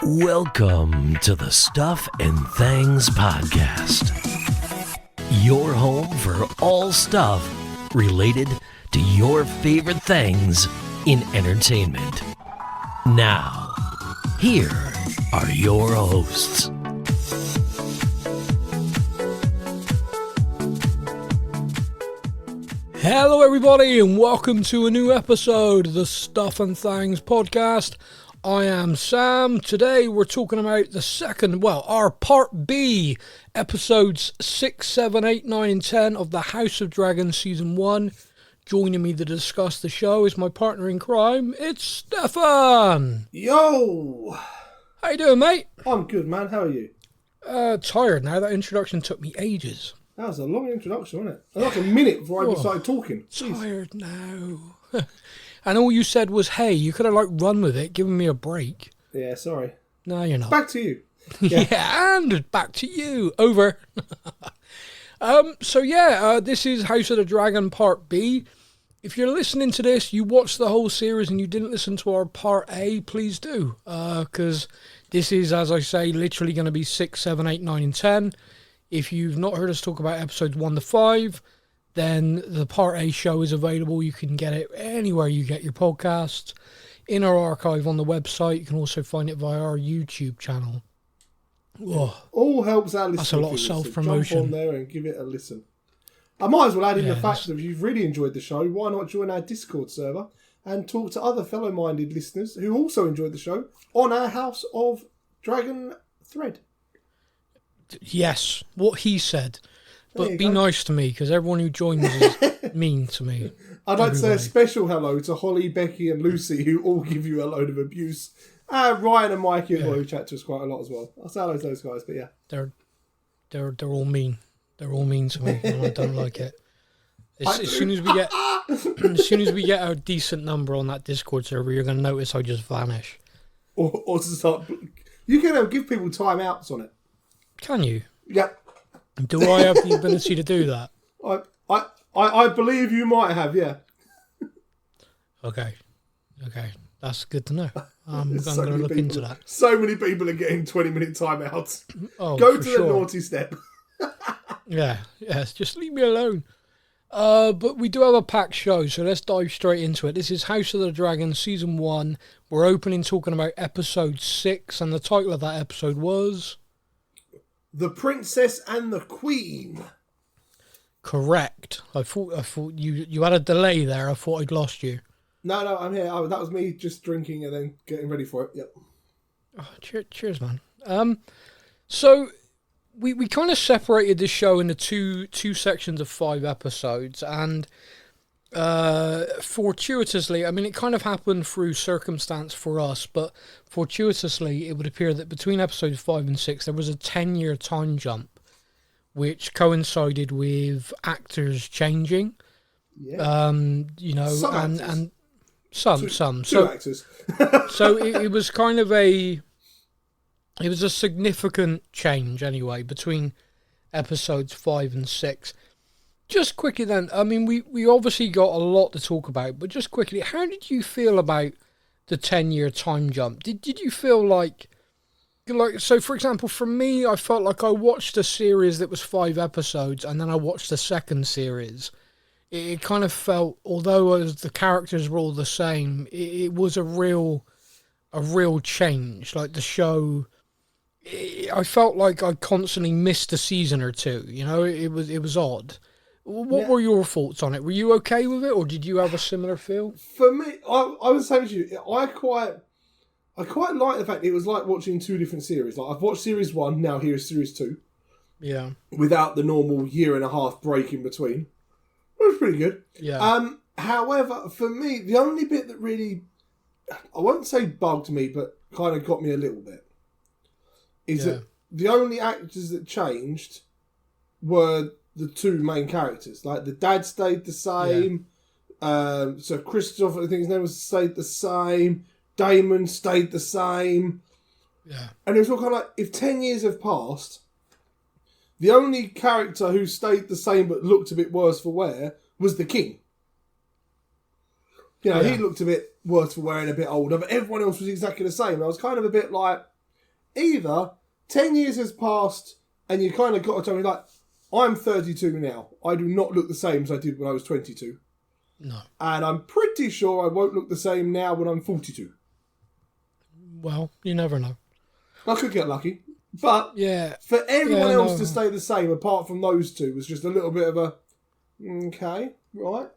Welcome to the Stuff and Things Podcast, your home for all stuff related to your favorite things in entertainment. Now, here are your hosts. Hello everybody and welcome to a new episode of the Stuff and Things Podcast. I am Sam. Today we're talking about our Part B, episodes 6, 7, 8, 9 and 10 of the House of Dragons Season 1. Joining me to discuss the show is my partner in crime, it's Stefan. Yo! How you doing, mate? I'm good, man. How are you? Tired now. That introduction took me ages. That was a long introduction, wasn't it? Like a minute before I even started talking. Jeez. Tired now. And all you said was, hey, you could have run with it, given me a break. Yeah, sorry. No, you're not. Back to you. Yeah, and back to you. Over. This is House of the Dragon Part B. If you're listening to this, you watched the whole series and you didn't listen to our Part A, please do. Because this is, as I say, literally going to be 6, 7, 8, 9 and 10. If you've not heard us talk about episodes 1 to 5, then the Part A show is available. You can get it anywhere you get your podcasts. In our archive on the website. You can also find it via our YouTube channel. Oh, all helps out listening. That's a lot of self-promotion. Jump on there and give it a listen. I might as well add in the fact that if you've really enjoyed the show, why not join our Discord server and talk to other fellow-minded listeners who also enjoyed the show on our House of Dragon thread. Yes, what he said. But be nice to me, because everyone who joins is mean to me. I'd like to say a special hello to Holly, Becky and Lucy, who all give you a load of abuse. Ryan and Mikey as well, who chat to us quite a lot as well. I'll say hello to those guys, but yeah. They're all mean. They're all mean to me, and I don't like it. As soon as we get a decent number on that Discord server, you're going to notice I just vanish. Or to start... You can give people timeouts on it. Can you? Yeah. Do I have the ability to do that? I believe you might have, yeah. Okay. That's good to know. I'm going to look into that. So many people are getting 20-minute timeouts. Oh, Go to the naughty step. Yes, just leave me alone. But we do have a packed show, so let's dive straight into it. This is House of the Dragon Season 1. We're opening talking about Episode 6, and the title of that episode was... The Princess and the Queen. Correct. I thought you had a delay there. I thought I'd lost you. No, I'm here. That was me just drinking and then getting ready for it. Yep. Oh, cheers, man. So we kind of separated this show into two sections of 5 episodes, and fortuitously, I mean, it kind of happened through circumstance for us, but fortuitously, it would appear that between episodes 5 and 6, there was a 10-year time jump, which coincided with actors changing. Yeah. Some. Two actors. So it was kind of it was a significant change anyway between episodes 5 and 6. Just quickly then, I mean, we obviously got a lot to talk about, but just quickly, how did you feel about the 10-year time jump? Did you feel like, so for example, for me, I felt like I watched a series that was 5 episodes, and then I watched the second series. It kind of felt, although the characters were all the same, it was a real change. Like the show, I felt like I constantly missed a season or two. You know, it was odd. What were your thoughts on it? Were you okay with it, or did you have a similar feel? For me, I was saying to you, I quite like the fact it was like watching 2 different series. Like I've watched series 1, now here is series 2. Yeah. Without the normal 1.5 year break in between. It was pretty good. Yeah. However, for me, the only bit that really, I won't say bugged me, but kind of got me a little bit, is that the only actors that changed were the 2 main characters. Like the dad stayed the same. Yeah. So Christopher, I think his name stayed the same. Damon stayed the same. Yeah. And it was all kind of like, if 10 years have passed, the only character who stayed the same but looked a bit worse for wear was the king. You know, he looked a bit worse for wear and a bit older, but everyone else was exactly the same. I was kind of a bit like, either 10 years has passed and you kind of got to tell me, like, I'm 32 now. I do not look the same as I did when I was 22. No. And I'm pretty sure I won't look the same now when I'm 42. Well, you never know. I could get lucky. But yeah, for everyone else to stay the same, apart from those two, was just a little bit of a, okay, right.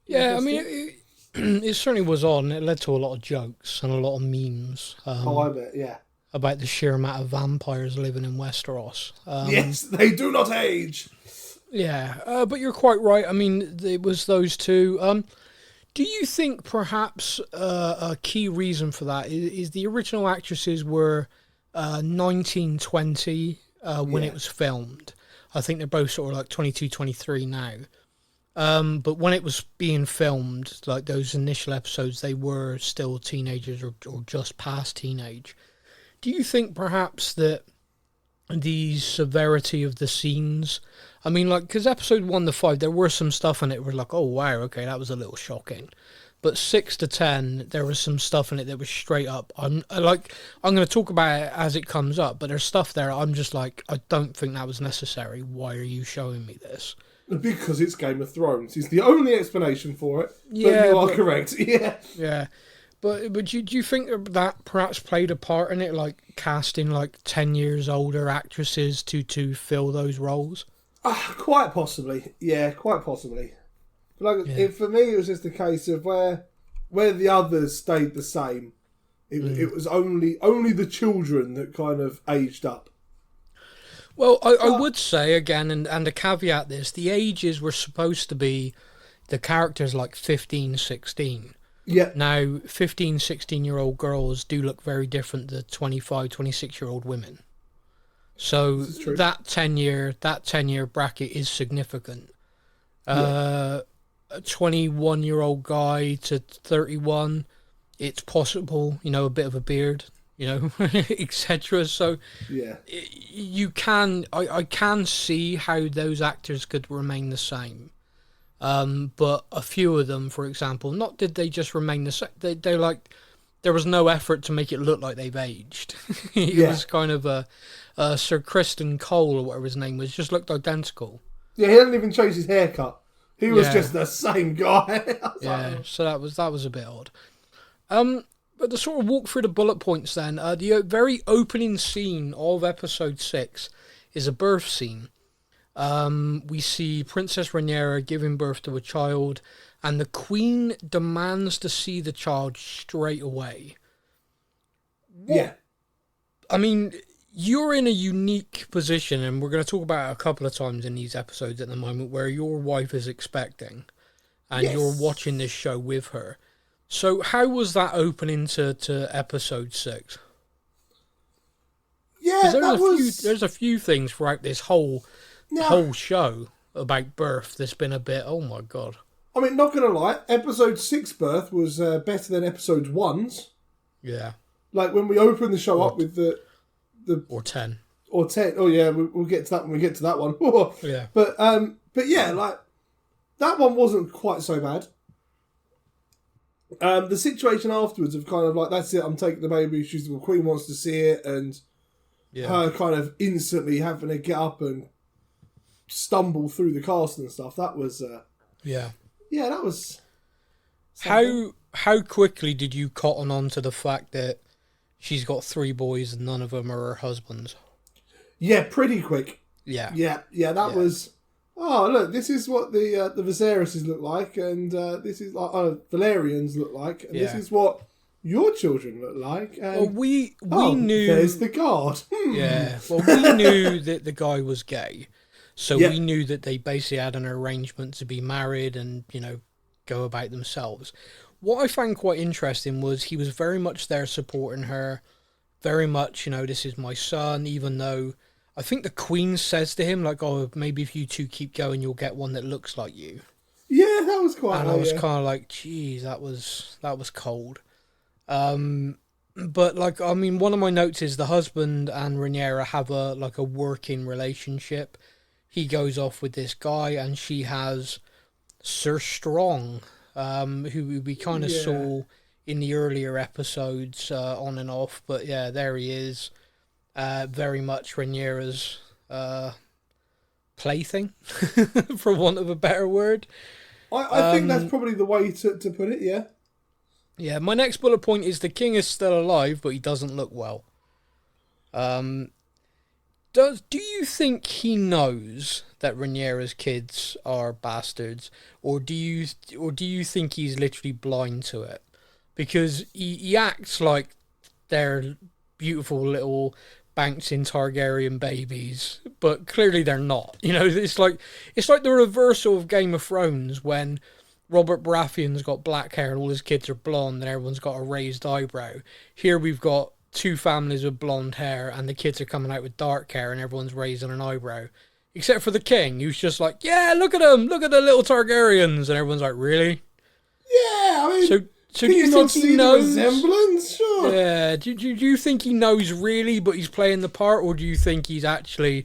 Yeah, I mean, it certainly was odd, and it led to a lot of jokes and a lot of memes. I bet, yeah. About the sheer amount of vampires living in Westeros. Yes, they do not age. Yeah, but you're quite right. I mean, it was those two. Do you think perhaps a key reason for that is the original actresses were 1920 when it was filmed? I think they're both sort of like 22, 23 now. But when it was being filmed, like those initial episodes, they were still teenagers or just past teenage. Do you think perhaps that the severity of the scenes, I mean, like, because episode 1 to 5, there were some stuff in it where like, oh wow, okay, that was a little shocking. But 6 to 10, there was some stuff in it that was straight up. I'm going to talk about it as it comes up, but there's stuff there I'm just like, I don't think that was necessary. Why are you showing me this? Because it's Game of Thrones. It's the only explanation for it. Yeah, but you are correct. Yeah. Yeah. But do you think that perhaps played a part in it, like casting like 10 years older actresses to fill those roles? Quite possibly. Yeah, quite possibly. For me, it was just a case of where the others stayed the same. It was only the children that kind of aged up. Well, I would say, again, and to caveat this, the ages were supposed to be the characters like 15, 16. Yeah. Now, 15, 16-year-old girls do look very different than 25, 26-year-old women. So that 10-year bracket is significant. A 21-year-old guy to 31, it's possible, a bit of a beard, etc. So yeah, I can see how those actors could remain the same. But a few of them, for example, not did they just remain the same, they like, there was no effort to make it look like they've aged. It was kind of a Sir Kristen Cole or whatever his name was, just looked identical. Yeah, he hadn't even changed his haircut. He was just the same guy. So that was a bit odd. But to sort of walk through the bullet points then, the very opening scene of episode 6 is a birth scene. We see Princess Rhaenyra giving birth to a child, and the Queen demands to see the child straight away. Yeah. I mean, you're in a unique position, and we're going to talk about it a couple of times in these episodes at the moment, where your wife is expecting, and you're watching this show with her. So how was that opening to episode 6? Yeah, there's a few things throughout this whole show about birth that's been a bit, oh my god. I mean, not going to lie, episode 6 birth was better than episode 1's. Yeah. Like when we opened the show up with the... Or 10. Or 10. Oh yeah, we'll get to that when we get to that one. Yeah. But yeah, like, that one wasn't quite so bad. The situation afterwards of kind of like, that's it, I'm taking the baby, the Queen wants to see it, and her kind of instantly having to get up and stumble through the castle and stuff, that was... Yeah, that was... something. How quickly did you cotton on to the fact that she's got 3 boys and none of them are her husbands? Yeah, pretty quick. Yeah. That was... Oh, look, this is what the Viserys look like, and this is like Valerians look like, and this is what your children look like. And, well, we knew... there's the guard. Yeah, well, we knew that the guy was gay, so we knew that they basically had an arrangement to be married and, go about themselves. What I found quite interesting was he was very much there supporting her, very much, this is my son, even though... I think the Queen says to him, like, oh, maybe if you two keep going, you'll get one that looks like you. Yeah, that was quite... And I was kind of like, geez, that was cold. But, like, I mean, one of my notes is the husband and Rhaenyra have a working relationship. He goes off with this guy, and she has Sir Strong, who we kind of saw in the earlier episodes on and off. But, yeah, there he is. very much Rhaenyra's plaything, for want of a better word. I think that's probably the way to put it, yeah. Yeah, my next bullet point is the king is still alive, but he doesn't look well. Do you think he knows that Rhaenyra's kids are bastards, or do you think he's literally blind to it? Because he acts like they're beautiful little bouncing Targaryen babies, but clearly they're not. You know, it's like the reversal of Game of Thrones when Robert Baratheon's got black hair and all his kids are blonde and everyone's got a raised eyebrow. Here we've got two families with blonde hair and the kids are coming out with dark hair and everyone's raising an eyebrow. Except for the king, who's just like, yeah, look at them, look at the little Targaryens. And everyone's like, really? Yeah, I mean... So do you think he knows? The resemblance? Sure. Yeah. Do you think he knows really, but he's playing the part, or do you think he's actually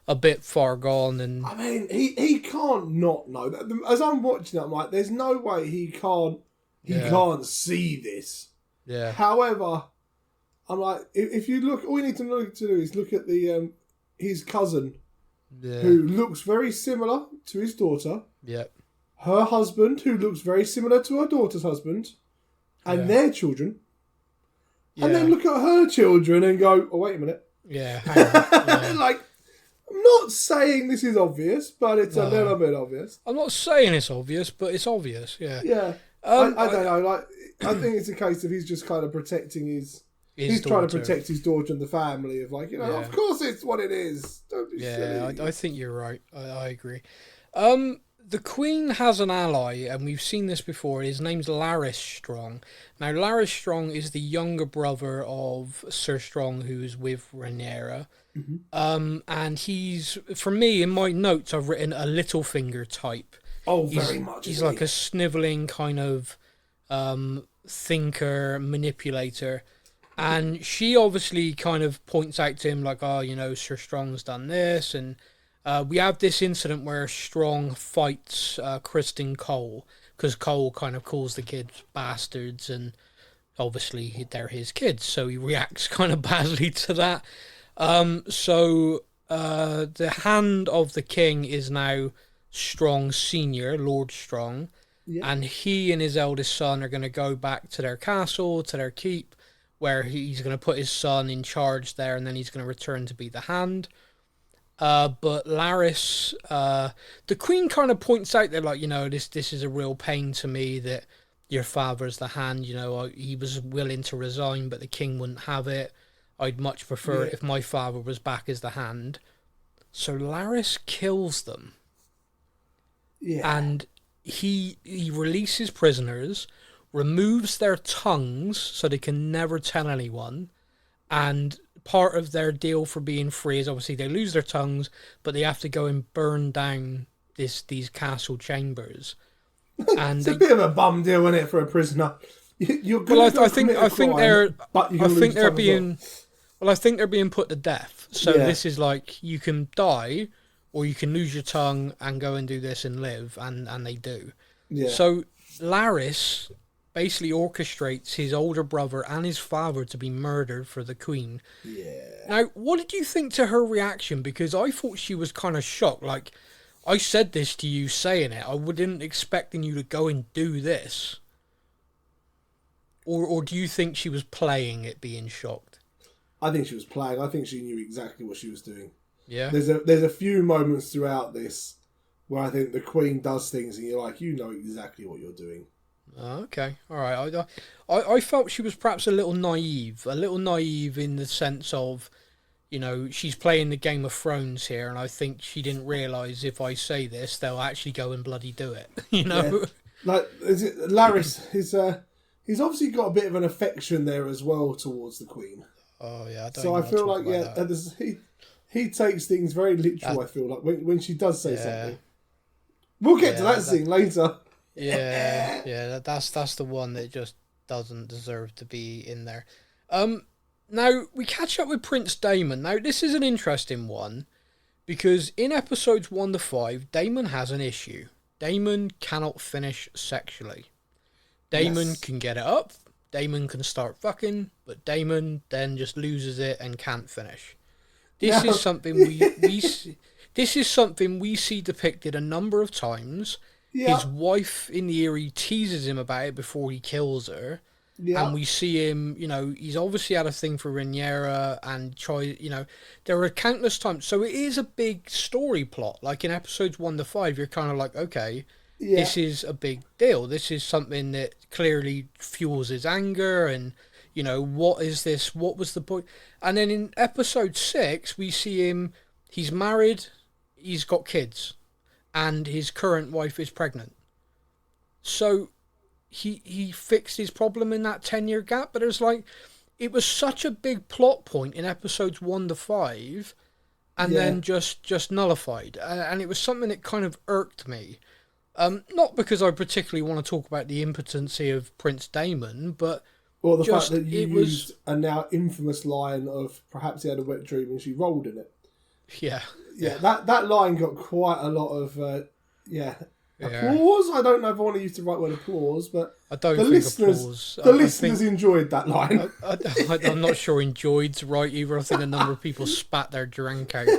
a bit far gone? And I mean, he can't not know. As I'm watching it, I'm like, there's no way he can't see this. Yeah. However, I'm like, if you look, all you need to do is look at the his cousin, who looks very similar to his daughter. Yep. Her husband, who looks very similar to her daughter's husband, and their children. Yeah. And then look at her children and go, oh, wait a minute. Yeah. Yeah. Like, I'm not saying this is obvious, but it's a little bit obvious. I'm not saying it's obvious, but it's obvious, yeah. Yeah. I don't know. Like, I think it's a case of he's just kind of protecting his he's daughter. Trying to protect his daughter and the family of like, of course it's what it is. Don't be silly. I think you're right. I agree. The Queen has an ally, and we've seen this before. His name's Larish Strong. Now, Larish Strong is the younger brother of Sir Strong, who's with Rhaenyra. Mm-hmm. And he's, for me, in my notes, I've written a Littlefinger type. Oh, very much. He's like a snivelling kind of thinker, manipulator. And she obviously kind of points out to him, like, oh, Sir Strong's done this, and... we have this incident where Strong fights Kristen Cole, because Cole kind of calls the kids bastards, and obviously they're his kids, so he reacts kind of badly to that. So the hand of the king is now Strong Senior, Lord Strong, and he and his eldest son are going to go back to their castle, to their keep, where he's going to put his son in charge there, and then he's going to return to be the hand. But Laris, the Queen kind of points out that, like, this is a real pain to me that your father's the hand. He was willing to resign, but the king wouldn't have it. I'd much prefer it if my father was back as the hand. So Laris kills them. Yeah. And he releases prisoners, removes their tongues so they can never tell anyone, and part of their deal for being free is obviously they lose their tongues, but they have to go and burn down these castle chambers. And it's a bit of a bum deal, isn't it, for a prisoner? I think they're being put to death. So this is like, you can die, or you can lose your tongue and go and do this and live, and they do. Yeah. So Laris basically orchestrates his older brother and his father to be murdered for the Queen. Yeah. Now, what did you think to her reaction? Because I thought she was kind of shocked. Like, I said this to you saying it. I wasn't expecting you to go and do this. Or do you think she was playing it being shocked? I think she was playing. I think she knew exactly what she was doing. Yeah. There's a few moments throughout this where I think the Queen does things and you're like, you know exactly what you're doing. Okay, all right. I felt she was perhaps a little naive in the sense of, she's playing the Game of Thrones here, and I think she didn't realise if I say this, they'll actually go and bloody do it. Yeah. Like, Laris, he's obviously got a bit of an affection there as well towards the Queen. Oh yeah, I feel like he takes things very literal. I feel like when she does say something, we'll get to that scene later. Yeah, that's the one that just doesn't deserve to be in there. Now we catch up with Prince Daemon. Now this is an interesting one because in episodes 1 to 5, Daemon has an issue. Daemon cannot finish sexually. Daemon can get it up. Damon can start fucking, but Damon then just loses it and can't finish. This is something this is something we see depicted a number of times. Yeah. His wife in the Eerie teases him about it before he kills her. Yeah. And we see him, he's obviously had a thing for Rhaenyra and there are countless times. So it is a big story plot. Like in episodes 1 to 5, you're kind of like, okay, this is a big deal. This is something that clearly fuels his anger and, what is this? What was the point? And then in episode 6, we see him, he's married, he's got kids, and his current wife is pregnant. So he fixed his problem in that 10-year gap, but it was such a big plot point in episodes 1 to 5 and then just nullified. And it was something that kind of irked me. Not because I particularly want to talk about the impotency of Prince Daemon, but or the fact that you used a now infamous line of perhaps he had a wet dream and she rolled in it. Yeah. That line got quite a lot of applause. I don't know if I want to use the right word applause, but I don't think listeners, the listeners enjoyed that line. I'm not sure enjoyed's right either. I think a number of people spat their drink out.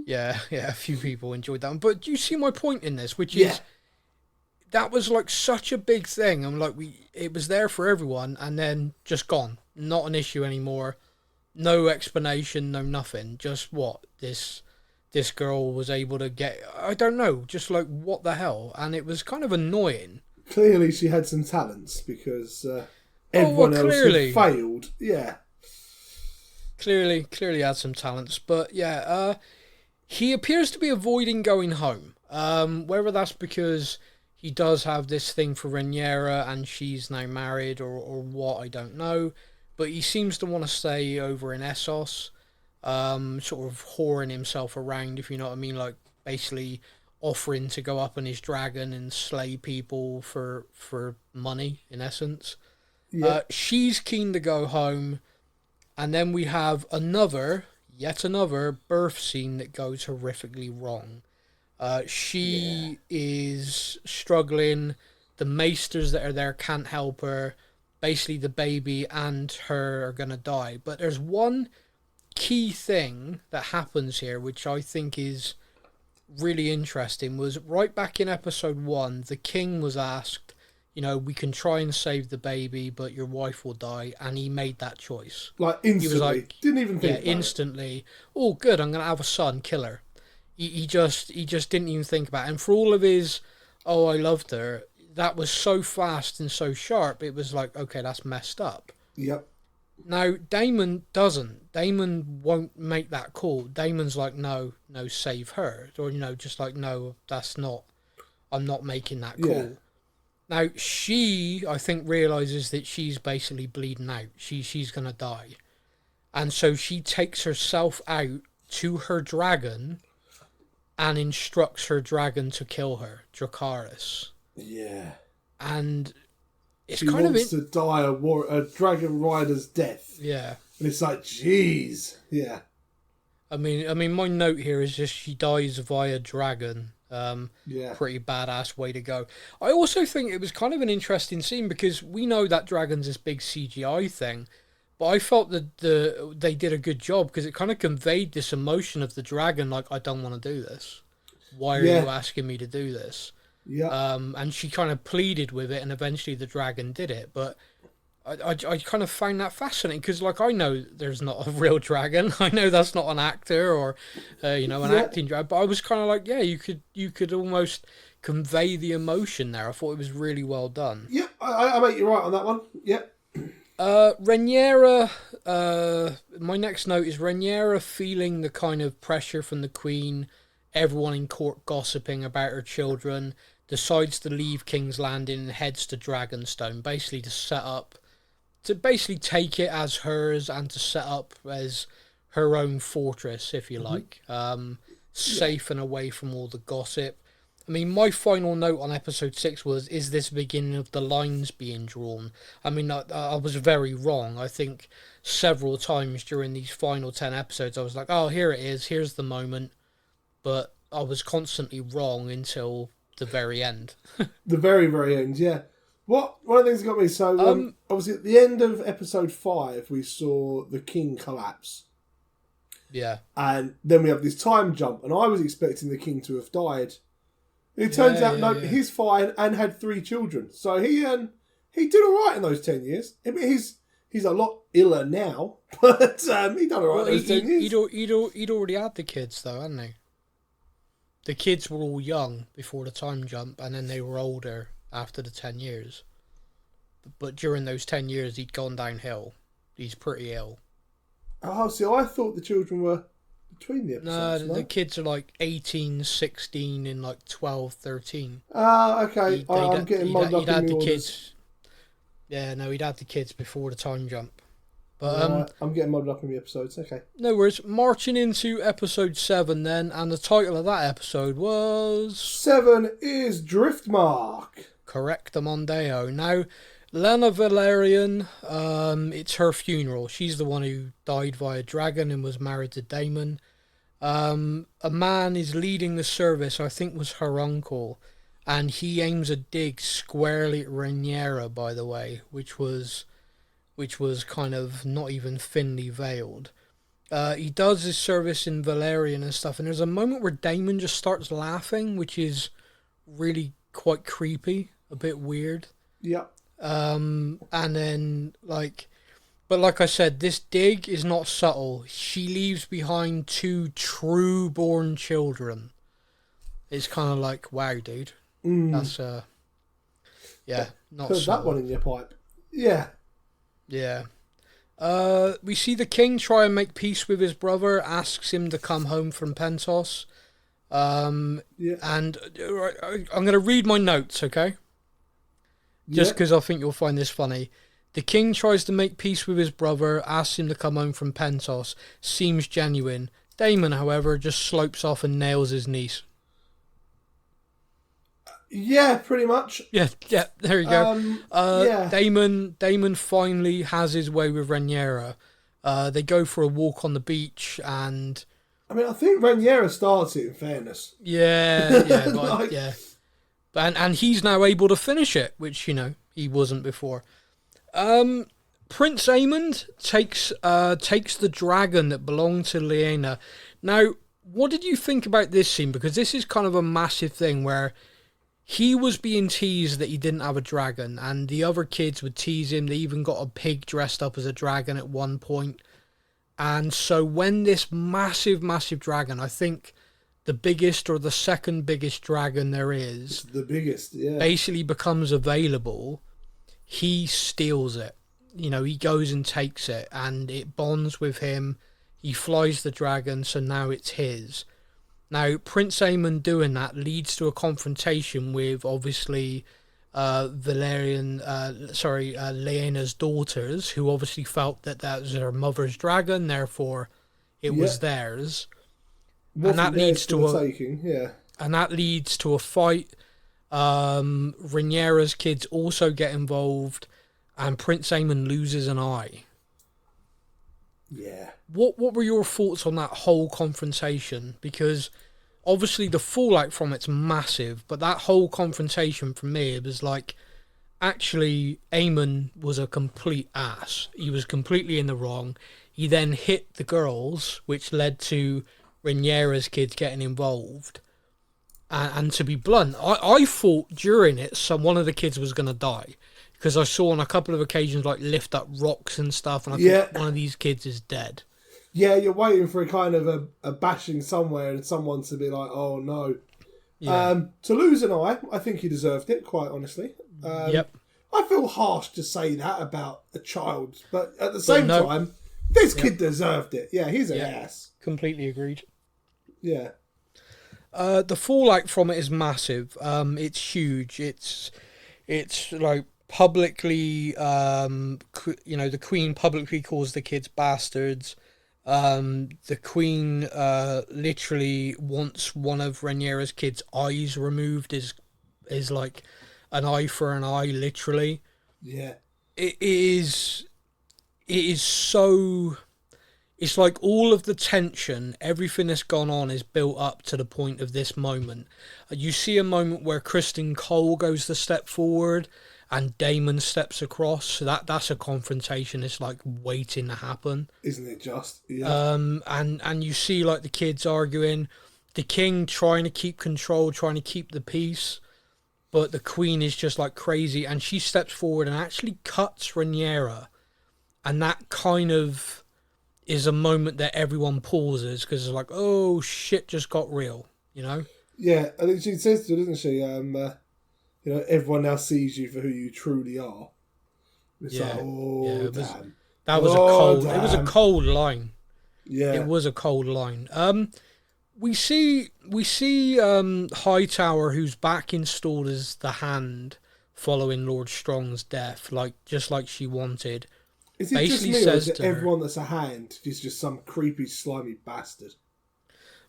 A few people enjoyed that one. But do you see my point in this, which is that was like such a big thing. I'm like, it was there for everyone and then just gone. Not an issue anymore. No explanation, no nothing. Just what this girl was able to get, I don't know, just like, what the hell? And it was kind of annoying. Clearly she had some talents, because everyone else had failed. Yeah. Clearly had some talents. But he appears to be avoiding going home. Whether that's because he does have this thing for Rhaenyra and she's now married or what, I don't know. But he seems to want to stay over in Essos. Sort of whoring himself around, if you know what I mean, like basically offering to go up on his dragon and slay people for money, in essence. She's keen to go home, and then we have yet another birth scene that goes horrifically wrong. She is struggling, the maesters that are there can't help her, basically the baby and her are gonna die, but there's one key thing that happens here, which I think is really interesting, was right back in episode 1, the king was asked, we can try and save the baby, but your wife will die, and he made that choice. Like, instantly. He was like, didn't even think about instantly. It. Oh, good, I'm going to have a son, kill her. He just didn't even think about it. And for all of his, I loved her, that was so fast and so sharp, it was like, okay, that's messed up. Yep. Now, Daemon doesn't. Daemon won't make that call. Daemon's like, no, save her. Or, just like, no, that's not, I'm not making that call. Yeah. Now, she, I think, realises that she's basically bleeding out. She's going to die. And so she takes herself out to her dragon and instructs her dragon to kill her, Dracarys. Yeah. And it's she kind wants to die a dragon rider's death. Yeah. And it's like, jeez. Yeah. I mean, my note here is just she dies via dragon. Pretty badass way to go. I also think it was kind of an interesting scene because we know that dragon's this big CGI thing, but I felt that they did a good job because it kind of conveyed this emotion of the dragon, like, I don't want to do this. Why are you asking me to do this? Yeah. And she kind of pleaded with it, and eventually the dragon did it. But I kind of found that fascinating because, like, I know there's not a real dragon. I know that's not an actor or, an acting dragon. But I was kind of like, you could almost convey the emotion there. I thought it was really well done. Yeah, I make you right on that one. Yeah. Rhaenyra, my next note is Rhaenyra feeling the kind of pressure from the Queen, everyone in court gossiping about her children, decides to leave King's Landing and heads to Dragonstone, basically to basically take it as hers and to set up as her own fortress, if you like, safe and away from all the gossip. I mean, my final note on episode 6 was, is this the beginning of the lines being drawn? I mean, I was very wrong. I think several times during these final 10 episodes, I was like, oh, here it is, here's the moment. But I was constantly wrong until the very end. The very, very end, yeah. One of the things that got me, so obviously at the end of episode 5, we saw the king collapse. Yeah. And then we have this time jump, and I was expecting the king to have died. It turns out, no, he's fine and had 3 children. So he did all right in those 10 years. I mean, he's a lot iller now, but he done all right in those 10 years. He'd already had the kids, though, hadn't he? The kids were all young before the time jump, and then they were older after the 10 years. But during those 10 years, he'd gone downhill. He's pretty ill. Oh, so I thought the children were between the episodes. No, the kids are like 18, 16, and like 12, 13. Ah, okay. I'm getting muddled up in the kids. Yeah, no, he'd had the kids before the time jump. But I'm getting muddled up in the episodes. Okay. No worries. Marching into episode 7 then, and the title of that episode was 7 is Driftmark. Correct, Mondeo. Now, Lena Valerian, it's her funeral. She's the one who died via dragon and was married to Damon. A man is leading the service, I think was her uncle, and he aims a dig squarely at Rhaenyra, by the way, which was kind of not even thinly veiled. He does his service in Valerian and stuff, and there's a moment where Damon just starts laughing, which is really quite creepy, a bit weird. Yeah. And then, but like I said, this dig is not subtle. She leaves behind 2 true-born children. It's kind of like, wow, dude. That's, not Put subtle. that one in your pipe. Yeah. Yeah. We see the king try and make peace with his brother, asks him to come home from Pentos. And I'm going to read my notes, okay? Just because I think you'll find this funny. The king tries to make peace with his brother, asks him to come home from Pentos. Seems genuine. Damon, however, just slopes off and nails his niece. Yeah, pretty much. Yeah, there you go. Damon finally has his way with Rhaenyra. They go for a walk on the beach, and I mean, I think Rhaenyra starts it, in fairness. Yeah. And he's now able to finish it, which, he wasn't before. Prince Ayman takes the dragon that belonged to Lyanna. Now, what did you think about this scene? Because this is kind of a massive thing where he was being teased that he didn't have a dragon, and the other kids would tease him. They even got a pig dressed up as a dragon at one point. And so when this massive, massive dragon, I think the biggest or the second biggest dragon there is, it's the biggest, yeah, basically becomes available, he steals it. He goes and takes it, and it bonds with him. He flies the dragon, so now it's his. Now, Prince Ayman doing that leads to a confrontation with, obviously, Lyanna's daughters, who obviously felt that was her mother's dragon, therefore it was theirs. And that leads to a fight. Rhaenyra's kids also get involved, and Prince Ayman loses an eye. Yeah. What were your thoughts on that whole confrontation? Because obviously the fallout from it's massive, but that whole confrontation for me, it was like, actually, Ayman was a complete ass. He was completely in the wrong. He then hit the girls, which led to Rhaenyra's kids getting involved. And to be blunt, I thought during it one of the kids was going to die, because I saw on a couple of occasions lift up rocks and stuff, and I thought one of these kids is dead. Yeah, you're waiting for a kind of a bashing somewhere and someone to be like, oh no. Yeah. To lose an eye, I think he deserved it, quite honestly. I feel harsh to say that about a child, but at the same time, this kid deserved it. Yeah, he's an ass. Completely agreed. Yeah. The fallout from it is massive. It's huge. It's like publicly, the Queen publicly calls the kids bastards. The Queen literally wants one of Rhaenyra's kids' eyes removed. Is like an eye for an eye, literally. Yeah. It is so. It's like all of the tension, everything that's gone on is built up to the point of this moment. You see a moment where Kristen Cole goes to step forward, and Damon steps across. So that's a confrontation. It's like waiting to happen, isn't it? Just yeah. And you see like the kids arguing, the king trying to keep control, trying to keep the peace, but the queen is just like crazy, and she steps forward and actually cuts Rhaenyra, and that kind of is a moment that everyone pauses because it's like, oh shit, just got real, you know? Yeah, I think she says to it, doesn't she? Everyone now sees you for who you truly are. It's like, oh, damn. That was a cold. Damn. It was a cold line. Yeah, it was a cold line. We see Hightower, who's back installed as the Hand, following Lord Strong's death, just like she wanted. Is it basically just me, or is says it everyone that's a Hand is just some creepy, slimy bastard?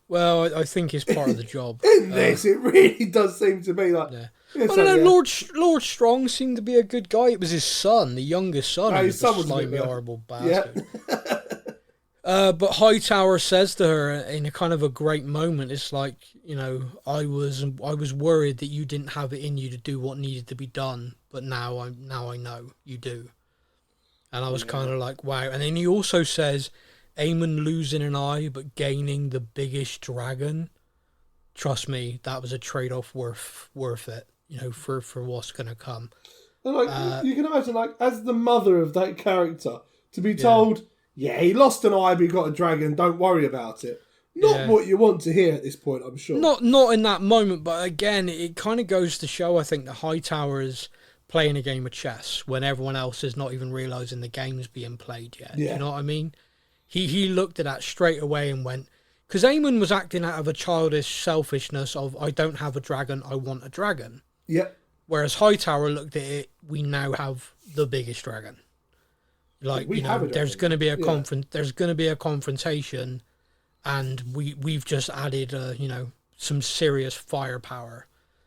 Well, I think it's part of the job. In this, it really does seem to be like. Yeah. I don't know. Lord Strong seemed to be a good guy. It was his son, the youngest son, who was a slimy, horrible bastard. Yeah. But Hightower says to her in a kind of a great moment, it's like, I was worried that you didn't have it in you to do what needed to be done, but now I know you do. And I was kind of like, wow. And then he also says, Ayman losing an eye but gaining the biggest dragon. Trust me, that was a trade-off worth it, for what's going to come. And you can imagine, as the mother of that character, to be told, he lost an eye but he got a dragon, don't worry about it. Not what you want to hear at this point, I'm sure. Not in that moment, but again, it kind of goes to show, I think, that Hightower is playing a game of chess when everyone else is not even realising the game's being played yet. Yeah. You know what I mean? He looked at that straight away and went... Because Ayman was acting out of a childish selfishness of, I don't have a dragon, I want a dragon. Yep. Whereas Hightower looked at it, we now have the biggest dragon. There's going to be there's going to be a confrontation, and we've just added some serious firepower,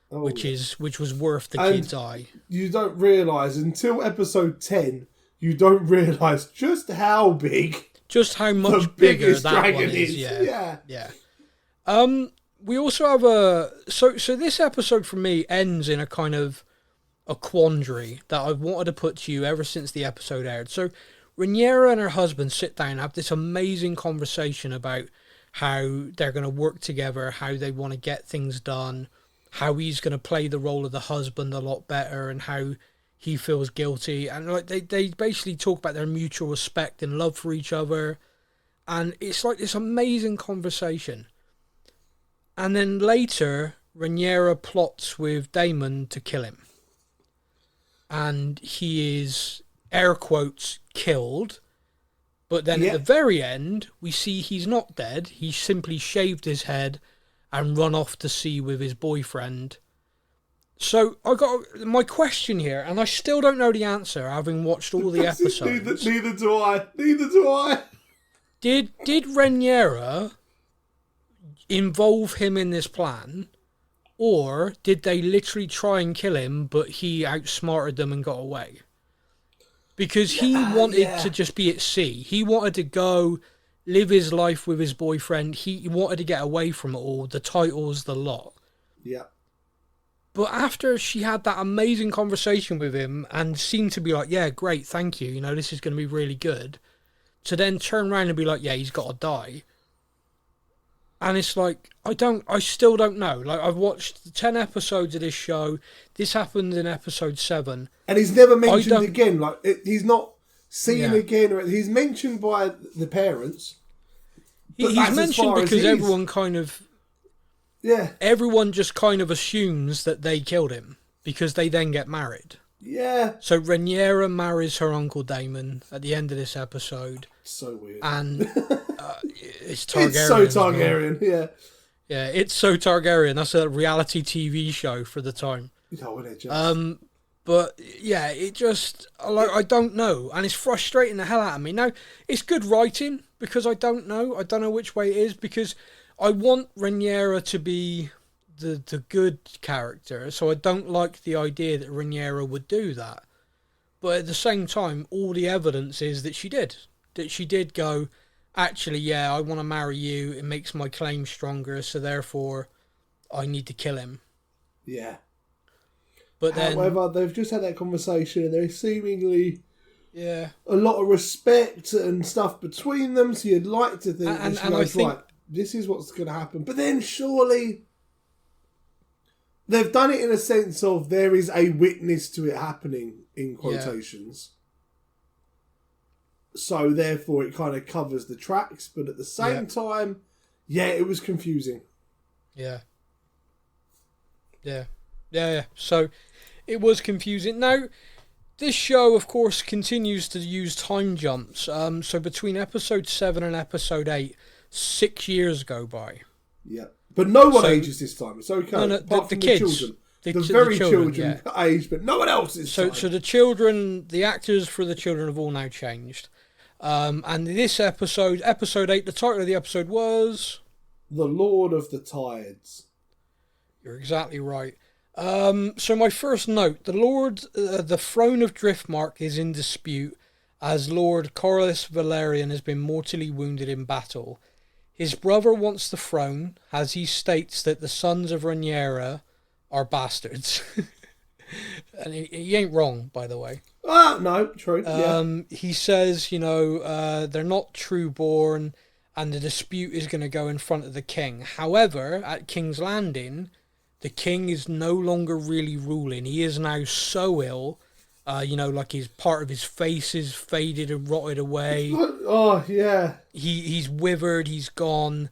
which was worth the kid's eye. You don't realise until episode 10, you don't realise just how big. Just how much bigger that one is. Yeah. We also have so this episode for me ends in a kind of a quandary that I've wanted to put to you ever since the episode aired. So Rhaenyra and her husband sit down and have this amazing conversation about how they're going to work together, how they want to get things done, how he's going to play the role of the husband a lot better, and how he feels guilty, and they basically talk about their mutual respect and love for each other, and it's like this amazing conversation. And then later, Rhaenyra plots with Damon to kill him, and he is, air quotes, killed. But then at the very end, we see he's not dead. He simply shaved his head and run off to sea with his boyfriend. So I got my question here, and I still don't know the answer, having watched all the episodes. Neither do I. Did Rhaenyra involve him in this plan, or did they literally try and kill him, but he outsmarted them and got away? Because he wanted to just be at sea. He wanted to go live his life with his boyfriend. He wanted to get away from it all, the titles, the lot. Yeah. But after she had that amazing conversation with him and seemed to be like, yeah, great, thank you, this is going to be really good, to then turn around and be like, yeah, he's got to die. And it's like, I still don't know. I've watched 10 episodes of this show. This happened in episode 7. And he's never mentioned again. He's not seen again. Or he's mentioned by the parents. He's mentioned because everyone kind of... Yeah. Everyone just kind of assumes that they killed him because they then get married. Yeah. So Rhaenyra marries her uncle Damon at the end of this episode. So weird. And it's Targaryen. It's so Targaryen, yeah. Yeah, it's so Targaryen. That's a reality TV show for the time. Oh, isn't it just? But yeah, it just, I don't know. And it's frustrating the hell out of me. Now, it's good writing because I don't know. I don't know which way it is, because I want Rhaenyra to be the good character, so I don't like the idea that Rhaenyra would do that. But at the same time, all the evidence is that she did. That she did go, actually, yeah, I want to marry you. It makes my claim stronger, so therefore I need to kill him. Yeah. But then, however, they've just had that conversation and there's seemingly a lot of respect and stuff between them. So you'd like to think and goes, I think right, this is what's going to happen. But then surely they've done it in a sense of there is a witness to it happening, in quotations. So therefore it kind of covers the tracks. But at the same time, it was confusing. Yeah. So it was confusing. Now, this show, of course, continues to use time jumps. So between episode 7 and episode 8, 6 years go by. Yeah. But no one ages this time. It's okay. No, apart the from kids. the children. The very children age, but no one else is. So the children, the actors for the children have all now changed. And this episode 8, the title of the episode was... The Lord of the Tides. You're exactly right. So my first note, the throne of Driftmark is in dispute as Lord Corlys Velaryon has been mortally wounded in battle. His brother wants the throne, as he states that the sons of Rhaenyra are bastards. And he ain't wrong, by the way. No, true. He says, they're not true born, and the dispute is going to go in front of the king. However, at King's Landing, the king is no longer really ruling. He is now so ill, like his part of his face is faded and rotted away. Oh, yeah. He's withered, he's gone.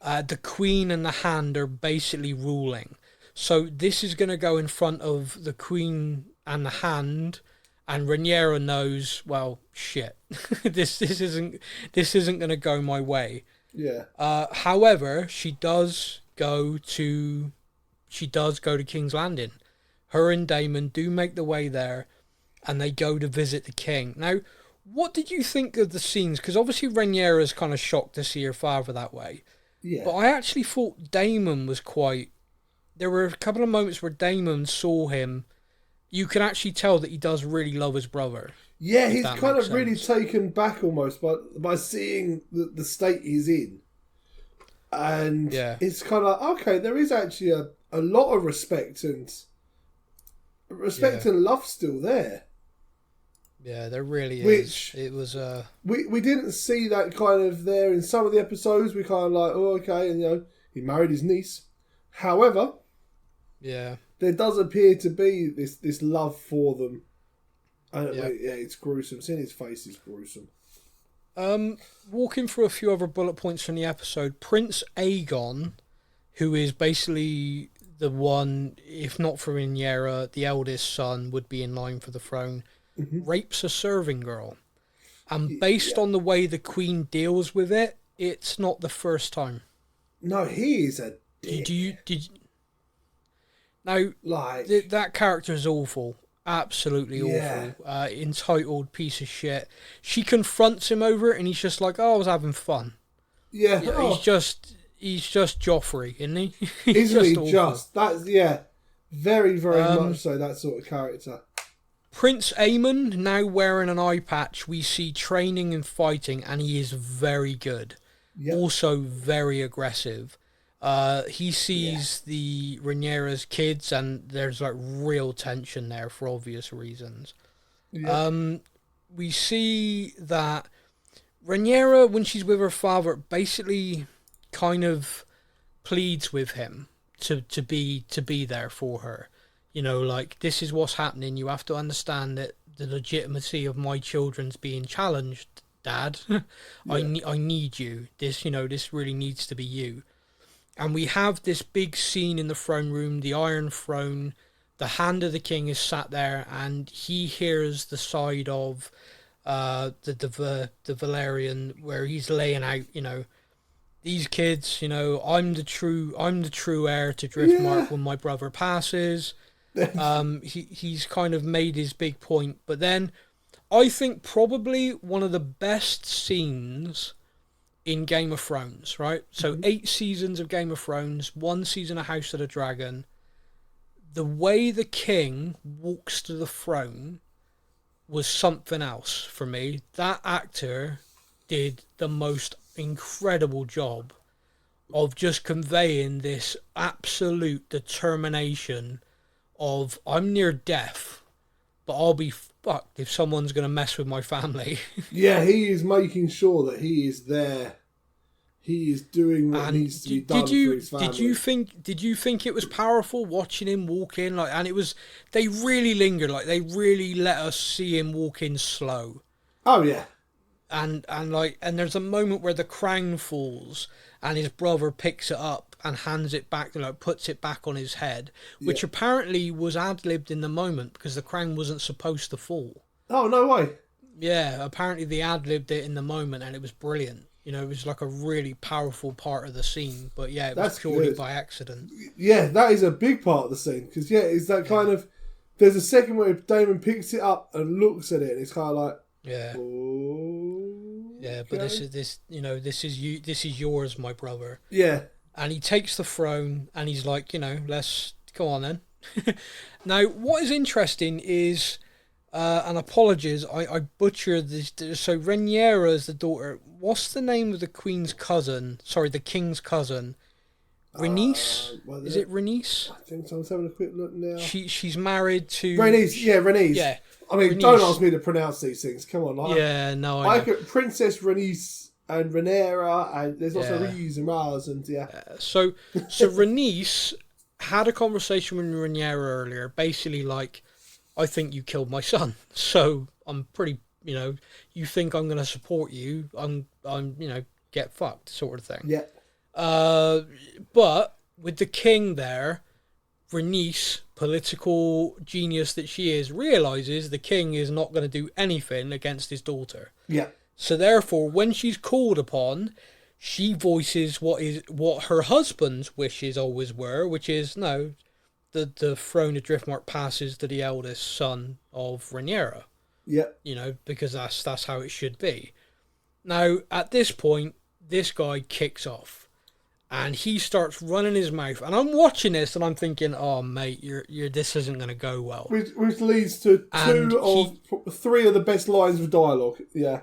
The queen and the hand are basically ruling. So this is going to go in front of the queen and the hand, and Rhaenyra knows, well, shit, this isn't going to go my way. Yeah. However, she does go to King's Landing. Her and Daemon do make the way there, and they go to visit the king. Now, what did you think of the scenes? Because obviously Rhaenyra's kind of shocked to see her father that way. Yeah. But I actually thought Daemon was quite... There were a couple of moments where Daemon saw him. You can actually tell that he does really love his brother. Yeah, he's kind of really taken back almost by seeing the state he's in. And it's kind of like, okay, there is actually a lot of respect and love still there. Yeah, there really is. Which it was we didn't see that kind of there in some of the episodes. We kind of like, oh, okay, and he married his niece. However, there does appear to be this love for them. And it's gruesome. Seeing his face is gruesome. Walking through a few other bullet points from the episode, Prince Aegon, who is basically the one, if not for Rhaenyra, the eldest son, would be in line for the throne, rapes a serving girl. And based on the way the queen deals with it, it's not the first time. No, he is a dick. That character is awful. Absolutely awful. Entitled piece of shit. She confronts him over it and he's just like, oh, I was having fun. Yeah. He's just Joffrey, isn't he? Isn't he just? That's, very, very much so, that sort of character. Prince Ayman, now wearing an eye patch, we see training and fighting, and he is very good. Yep. Also very aggressive. He sees the Rhaenyra's kids, and there's like real tension there for obvious reasons. Yep. We see that Rhaenyra, when she's with her father, basically kind of pleads with him to be there for her. Like, this is what's happening. You have to understand that the legitimacy of my children's being challenged, Dad. I need you. This really needs to be you. And we have this big scene in the throne room, the Iron Throne. The hand of the king is sat there, and he hears the side of the Velaryon, where he's laying out, these kids, I'm the true heir to Driftmark when my brother passes. He's kind of made his big point. But then I think probably one of the best scenes in Game of Thrones, right? So 8 seasons of Game of Thrones, 1 season of House of the Dragon. The way the king walks to the throne was something else for me. That actor did the most incredible job of just conveying this absolute determination of I'm near death, but I'll be fucked if someone's going to mess with my family. Yeah, he is making sure that he is there. He is doing what needs to be done for his family. Did you think it was powerful watching him walk in? Like, and it was, they really lingered, like they really let us see him walk in slow. Oh yeah. And there's a moment where the crown falls and his brother picks it up and hands it back, like puts it back on his head, which apparently was ad-libbed in the moment because the crown wasn't supposed to fall. Oh, no way. Yeah, apparently they ad-libbed it in the moment and it was brilliant. You know, it was like a really powerful part of the scene, but yeah, it was purely by accident. Yeah, that is a big part of the scene because it's that kind of. There's a second where Damon picks it up and looks at it, and it's kind of like, oh, yeah, but this is yours, my brother. Yeah, and he takes the throne, and he's like, let's go on then. Now, what is interesting is. And apologies, I butchered this. So Rhaenyra is the daughter. What's the name of the Queen's cousin? Sorry, the King's cousin. Rhaenys? Is it Rhaenys? I think so. I was having a quick look now. She's married to Rhaenys. Yeah, Rhaenys. Yeah. I mean, Rhaenys. Don't ask me to pronounce these things. Come on. I could Princess Rhaenys and Rhaenyra, and there's also Rhys and Raz, and So Rhaenys had a conversation with Rhaenyra earlier, basically like, I think you killed my son, so I'm pretty, you think I'm going to support you, I'm, get fucked sort of thing. Yeah. But with the king there, Rhaenys, political genius that she is, realizes the king is not going to do anything against his daughter. Yeah. So therefore, when she's called upon, she voices what her husband's wishes always were, which is no. The throne of Driftmark passes to the eldest son of Rhaenyra. Yeah. Because that's how it should be. Now, at this point, this guy kicks off. And he starts running his mouth. And I'm watching this and I'm thinking, oh, mate, this isn't going to go well. Which leads to three of the best lines of dialogue. Yeah.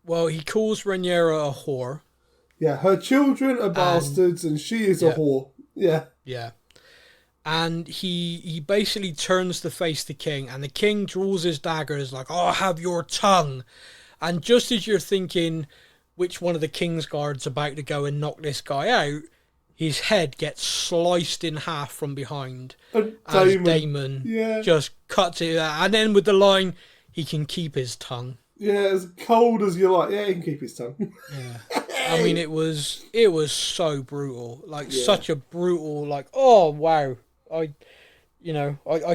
Well, he calls Rhaenyra a whore. Yeah, her children are bastards and she is a whore. Yeah. Yeah. And he basically turns to face the king, and the king draws his daggers like, oh, have your tongue. And just as you're thinking which one of the king's guards about to go and knock this guy out, his head gets sliced in half from behind. And as Damon just cuts it out. And then with the line, he can keep his tongue. Yeah, as cold as you like. Yeah, he can keep his tongue. Yeah. I mean, it was so brutal. Like, such a brutal, like, oh, wow. I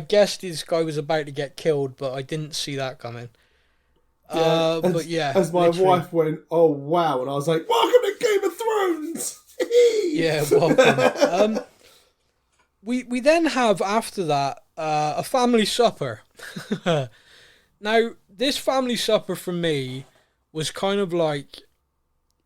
guessed this guy was about to get killed, but I didn't see that coming. As my wife went, oh wow, and I was like, welcome to Game of Thrones. Yeah, welcome. We then have after that a family supper. Now, this family supper for me was kind of like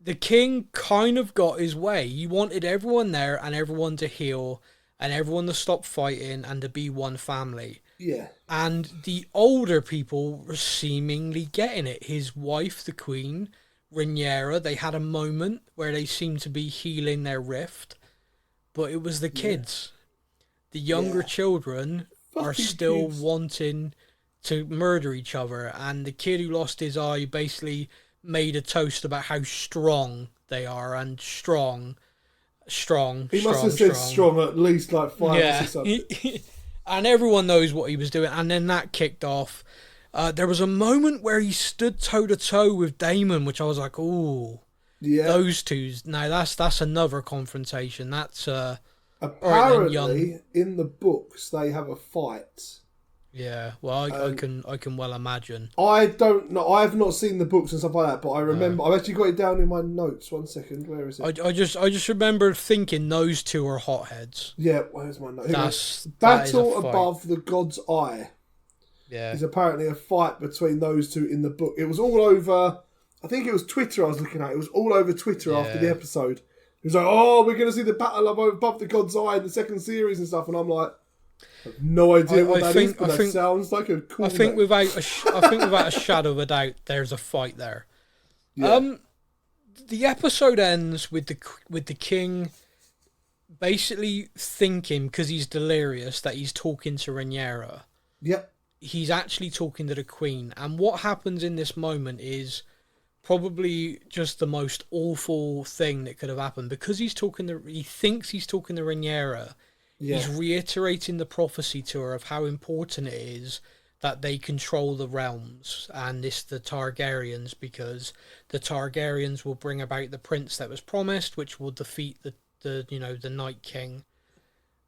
the king kind of got his way. He wanted everyone there and everyone to heal. And everyone to stop fighting and to be one family. Yeah. And the older people were seemingly getting it. His wife, the queen, Rhaenyra, they had a moment where they seemed to be healing their rift. But it was the kids. The younger children are still wanting to murder each other. And the kid who lost his eye basically made a toast about how strong they are and strong. He must have said strong at least like 5 or 6 times. And everyone knows what he was doing. And then that kicked off. There was a moment where he stood toe to toe with Damon, which I was like, ooh, those two. Now that's another confrontation. That's apparently in the books they have a fight. Yeah, well, I can well imagine. I don't know. I have not seen the books and stuff like that, but I remember. I've actually got it down in my notes. 1 second, where is it? I just remember thinking those two are hotheads. Yeah, where's my notes? Battle above the God's Eye. Yeah, is apparently a fight between those two in the book. It was all over. I think it was Twitter. I was looking at. It was all over Twitter after the episode. It was like, oh, we're going to see the battle above the God's Eye in the second series and stuff, and I'm like. I have no idea what that is, but that sounds like a cool. I think without a shadow of a doubt, there's a fight there. Yeah. The episode ends with the king basically thinking, because he's delirious, that he's talking to Rhaenyra. Yep. He's actually talking to the Queen. And what happens in this moment is probably just the most awful thing that could have happened. Because he thinks he's talking to Rhaenyra. Yeah. He's reiterating the prophecy to her of how important it is that they control the realms and the Targaryens, because the Targaryens will bring about the prince that was promised, which will defeat the Night King.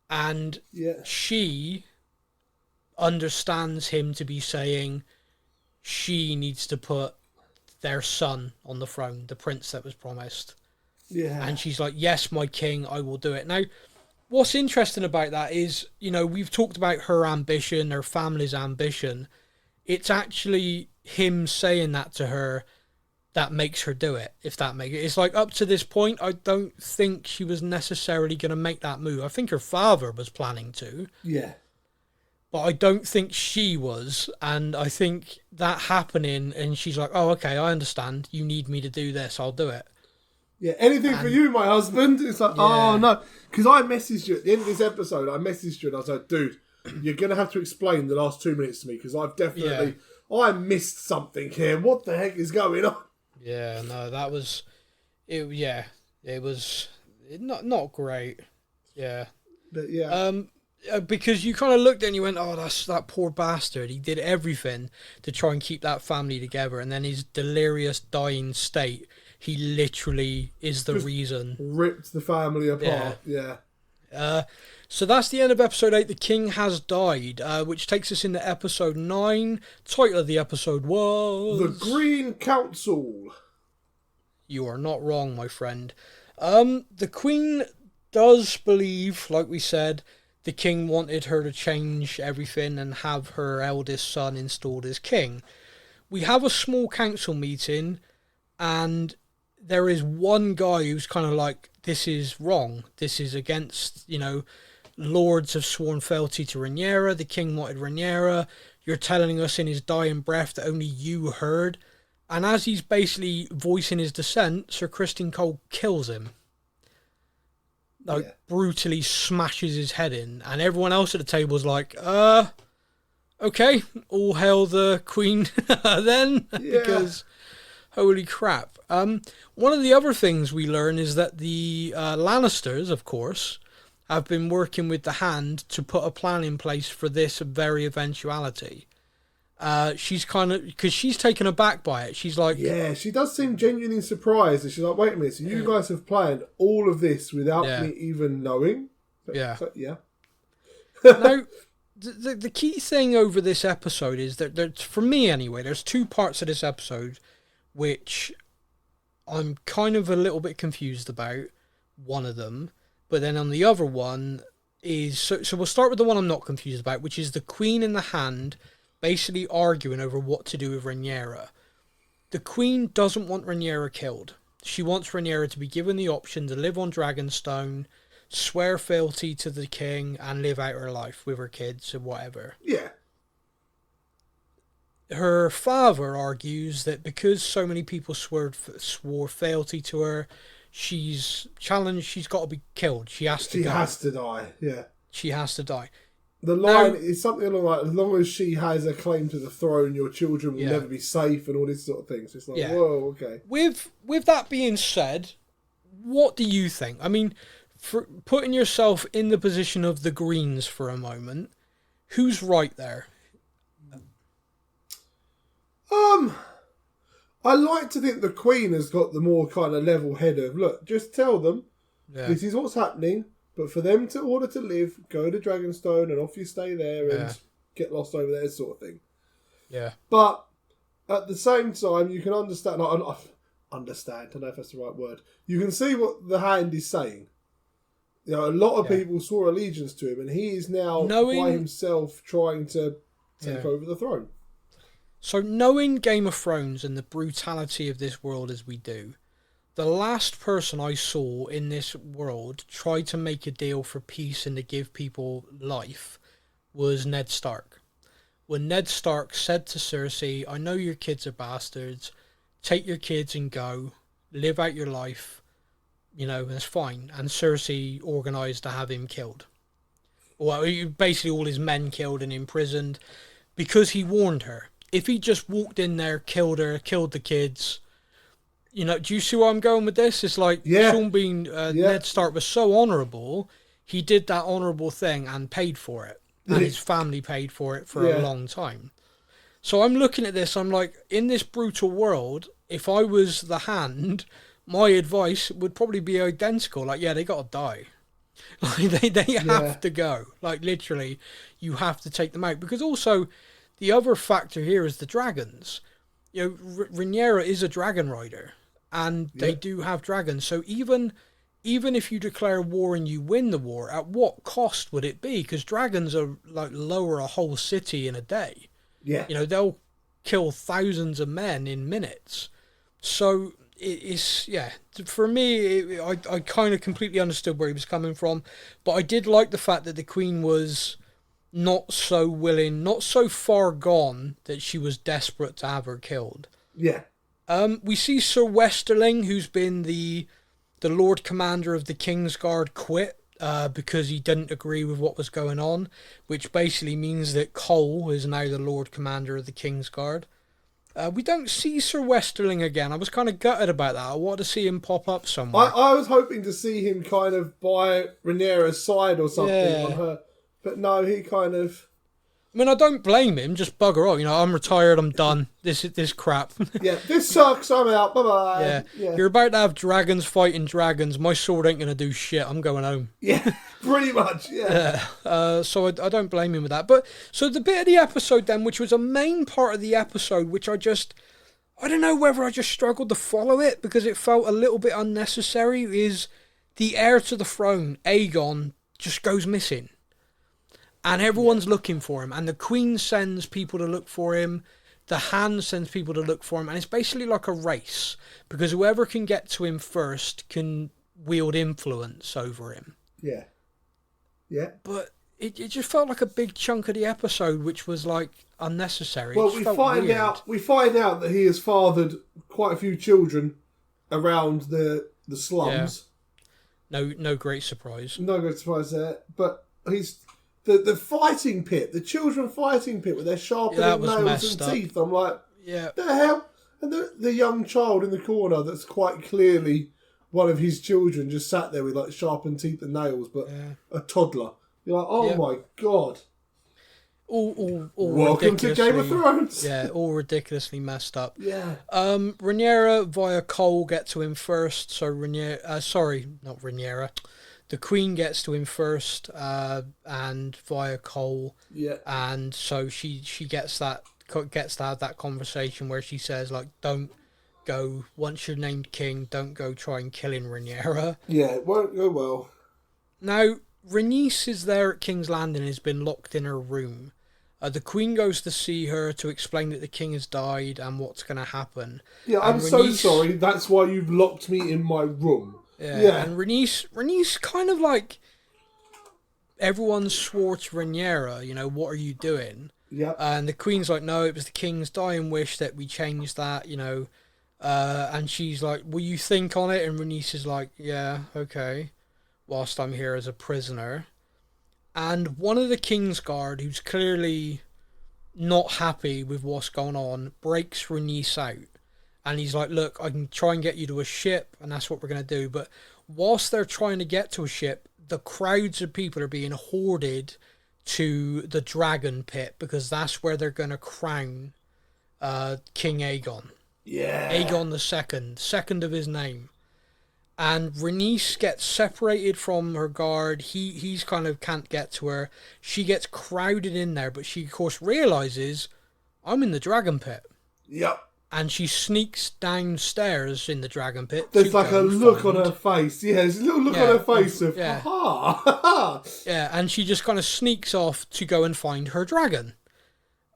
And she understands him to be saying she needs to put their son on the throne, the prince that was promised. Yeah. And she's like, yes, my king, I will do it. Now, what's interesting about that is, we've talked about her ambition, her family's ambition. It's actually him saying that to her that makes her do it, if that makes it. It's like, up to this point, I don't think she was necessarily going to make that move. I think her father was planning to. Yeah. But I don't think she was. And I think that happening, and she's like, oh, okay, I understand. You need me to do this. I'll do it. Yeah, anything for you, my husband. It's like, oh, no. Because I messaged you at the end of this episode. I messaged you and I was like, dude, you're going to have to explain the last 2 minutes to me, because I've definitely... I missed something here. What the heck is going on? Yeah, no, that was... It was not great. Yeah. But yeah. Because you kind of looked at it and you went, oh, that's that poor bastard. He did everything to try and keep that family together. And then his delirious, dying state, he literally is the reason. Ripped the family apart. Yeah. So that's the end of episode 8. The King has died, which takes us into episode 9. Title of the episode was... The Green Council. You are not wrong, my friend. The Queen does believe, like we said, the King wanted her to change everything and have her eldest son installed as king. We have a small council meeting, and there is one guy who's kind of like, this is wrong. This is against, lords have sworn fealty to Rhaenyra. The King wanted Rhaenyra. You're telling us in his dying breath that only you heard. And as he's basically voicing his dissent, Sir Criston Cole kills him. Brutally smashes his head in. And everyone else at the table is like, okay, all hail the Queen then. Yeah. Because, holy crap. One of the other things we learn is that the Lannisters, of course, have been working with the Hand to put a plan in place for this very eventuality. She's kind of, because she's taken aback by it. She's like, yeah, she does seem genuinely surprised. And she's like, wait a minute, so you guys have planned all of this without me even knowing? Yeah. Yeah. Now, the key thing over this episode is that, for me anyway, there's two parts of this episode which I'm kind of a little bit confused about, one of them. But then on the other one is... So we'll start with the one I'm not confused about, which is the Queen and the Hand basically arguing over what to do with Rhaenyra. The Queen doesn't want Rhaenyra killed. She wants Rhaenyra to be given the option to live on Dragonstone, swear fealty to the King, and live out her life with her kids and whatever. Yeah. Her father argues that because so many people swore fealty to her, she's challenged, she's got to be killed. She has to die. She has to die, yeah. She has to die. The line is something along like, as long as she has a claim to the throne, your children will never be safe, and all this sort of thing. So it's like, whoa, okay. With that being said, what do you think? I mean, for putting yourself in the position of the Greens for a moment, who's right there? I like to think the Queen has got the more kind of level head of, look, just tell them this is what's happening, but for them to order to live, go to Dragonstone and off you stay there and get lost over there, sort of thing. Yeah. But at the same time, you can understand, I don't know if that's the right word, you can see what the Hand is saying. A lot of people swore allegiance to him, and he is now by himself trying to take over the throne. So knowing Game of Thrones and the brutality of this world as we do, the last person I saw in this world try to make a deal for peace and to give people life was Ned Stark. When Ned Stark said to Cersei, I know your kids are bastards, take your kids and go, live out your life, that's fine. And Cersei organised to have him killed. Well, basically all his men killed and imprisoned because he warned her. If he just walked in there, killed her, killed the kids, do you see where I'm going with this? It's like Sean Bean, Ned Stark was so honourable. He did that honourable thing and paid for it. And his family paid for it for a long time. So I'm looking at this, I'm like, in this brutal world, if I was the Hand, my advice would probably be identical. Like, they got to die. Like, they have to go. Like, literally, you have to take them out. Because also, the other factor here is the dragons. Rhaenyra is a dragon rider. And they do have dragons. So even if you declare war and you win the war, at what cost would it be? Because dragons are like lower a whole city in a day. Yeah. They'll kill thousands of men in minutes. So it's, for me, I kind of completely understood where he was coming from. But I did like the fact that the Queen was not so willing, not so far gone that she was desperate to have her killed. Yeah. We see Sir Westerling, who's been the Lord Commander of the Kingsguard, quit because he didn't agree with what was going on, which basically means that Cole is now the Lord Commander of the Kingsguard. We don't see Sir Westerling again. I was kind of gutted about that. I wanted to see him pop up somewhere. I was hoping to see him kind of by Rhaenyra's side or something on her, but no, he kind of... I mean, I don't blame him. Just bugger off. I'm retired. I'm done. This crap. This sucks. I'm out. Bye-bye. Yeah. You're about to have dragons fighting dragons. My sword ain't going to do shit. I'm going home. Yeah, pretty much, So I don't blame him with that. But, so the bit of the episode then, which was a main part of the episode, which I don't know whether I just struggled to follow it because it felt a little bit unnecessary, is the heir to the throne, Aegon, just goes missing. And everyone's looking for him. And the Queen sends people to look for him. The Hand sends people to look for him. And it's basically like a race. Because whoever can get to him first can wield influence over him. Yeah. But it just felt like a big chunk of the episode, which was like unnecessary. Well, we find out that he has fathered quite a few children around the slums. Yeah. No great surprise. No great surprise there. But he's... The fighting pit, the children fighting pit with their sharpening nails and teeth. I'm like, the hell? And the young child in the corner that's quite clearly one of his children just sat there with like sharpened teeth and nails, but a toddler. You're like, oh my God. All Welcome to Game of Thrones. Yeah, all ridiculously messed up. Yeah. Rhaenyra via Cole get to him first. So not Rhaenyra. The Queen gets to him first, and via Cole. Yeah. And so she gets to have that conversation where she says, like, don't go, once you're named king, don't go try and killing Rhaenyra. Yeah, it won't go well. Now, Rhaenys is there at King's Landing and has been locked in her room. The Queen goes to see her to explain that the king has died and what's going to happen. Yeah, I'm so sorry. That's why you've locked me in my room. Yeah, and Rhaenys kind of like, everyone swore to Rhaenyra, what are you doing? Yeah. And the Queen's like, no, it was the king's dying wish that we changed that, and she's like, will you think on it? And Rhaenys is like, yeah, okay, whilst I'm here as a prisoner. And one of the Kingsguard, who's clearly not happy with what's going on, breaks Rhaenys out. And he's like, look, I can try and get you to a ship, and that's what we're going to do. But whilst they're trying to get to a ship, the crowds of people are being hoarded to the dragon pit, because that's where they're going to crown King Aegon. Yeah. Aegon the second of his name. And Rhaenys gets separated from her guard. He's kind of can't get to her. She gets crowded in there, but she, of course, realises, I'm in the dragon pit. Yep. And she sneaks downstairs in the dragon pit. There's like a look on her face. Yeah, there's a little look on her face of, ha. Yeah, and she just kind of sneaks off to go and find her dragon.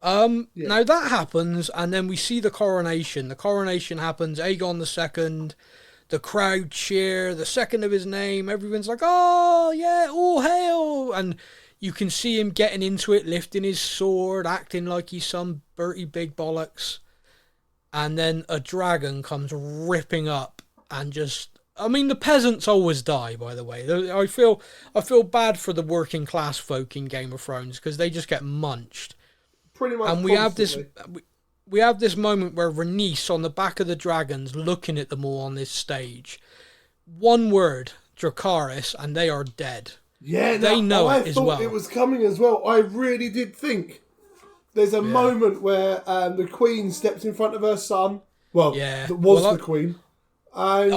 Now that happens, and then we see the coronation. The coronation happens, Aegon II, the crowd cheer, the second of his name, everyone's like, oh, yeah, all hail! And you can see him getting into it, lifting his sword, acting like he's some Bertie Big Bollocks. And then a dragon comes ripping up and just I mean, the peasants always die, by the way. I feel bad for the working class folk in Game of Thrones because they just get munched. Pretty much. And we have this moment where Rhaenys on the back of the dragons looking at them all on this stage. One word, Dracarys, and they are dead. Yeah, they know it as well. I thought it was coming as well. I really did think. There's a moment where the Queen steps in front of her son. Well, that was the Queen. And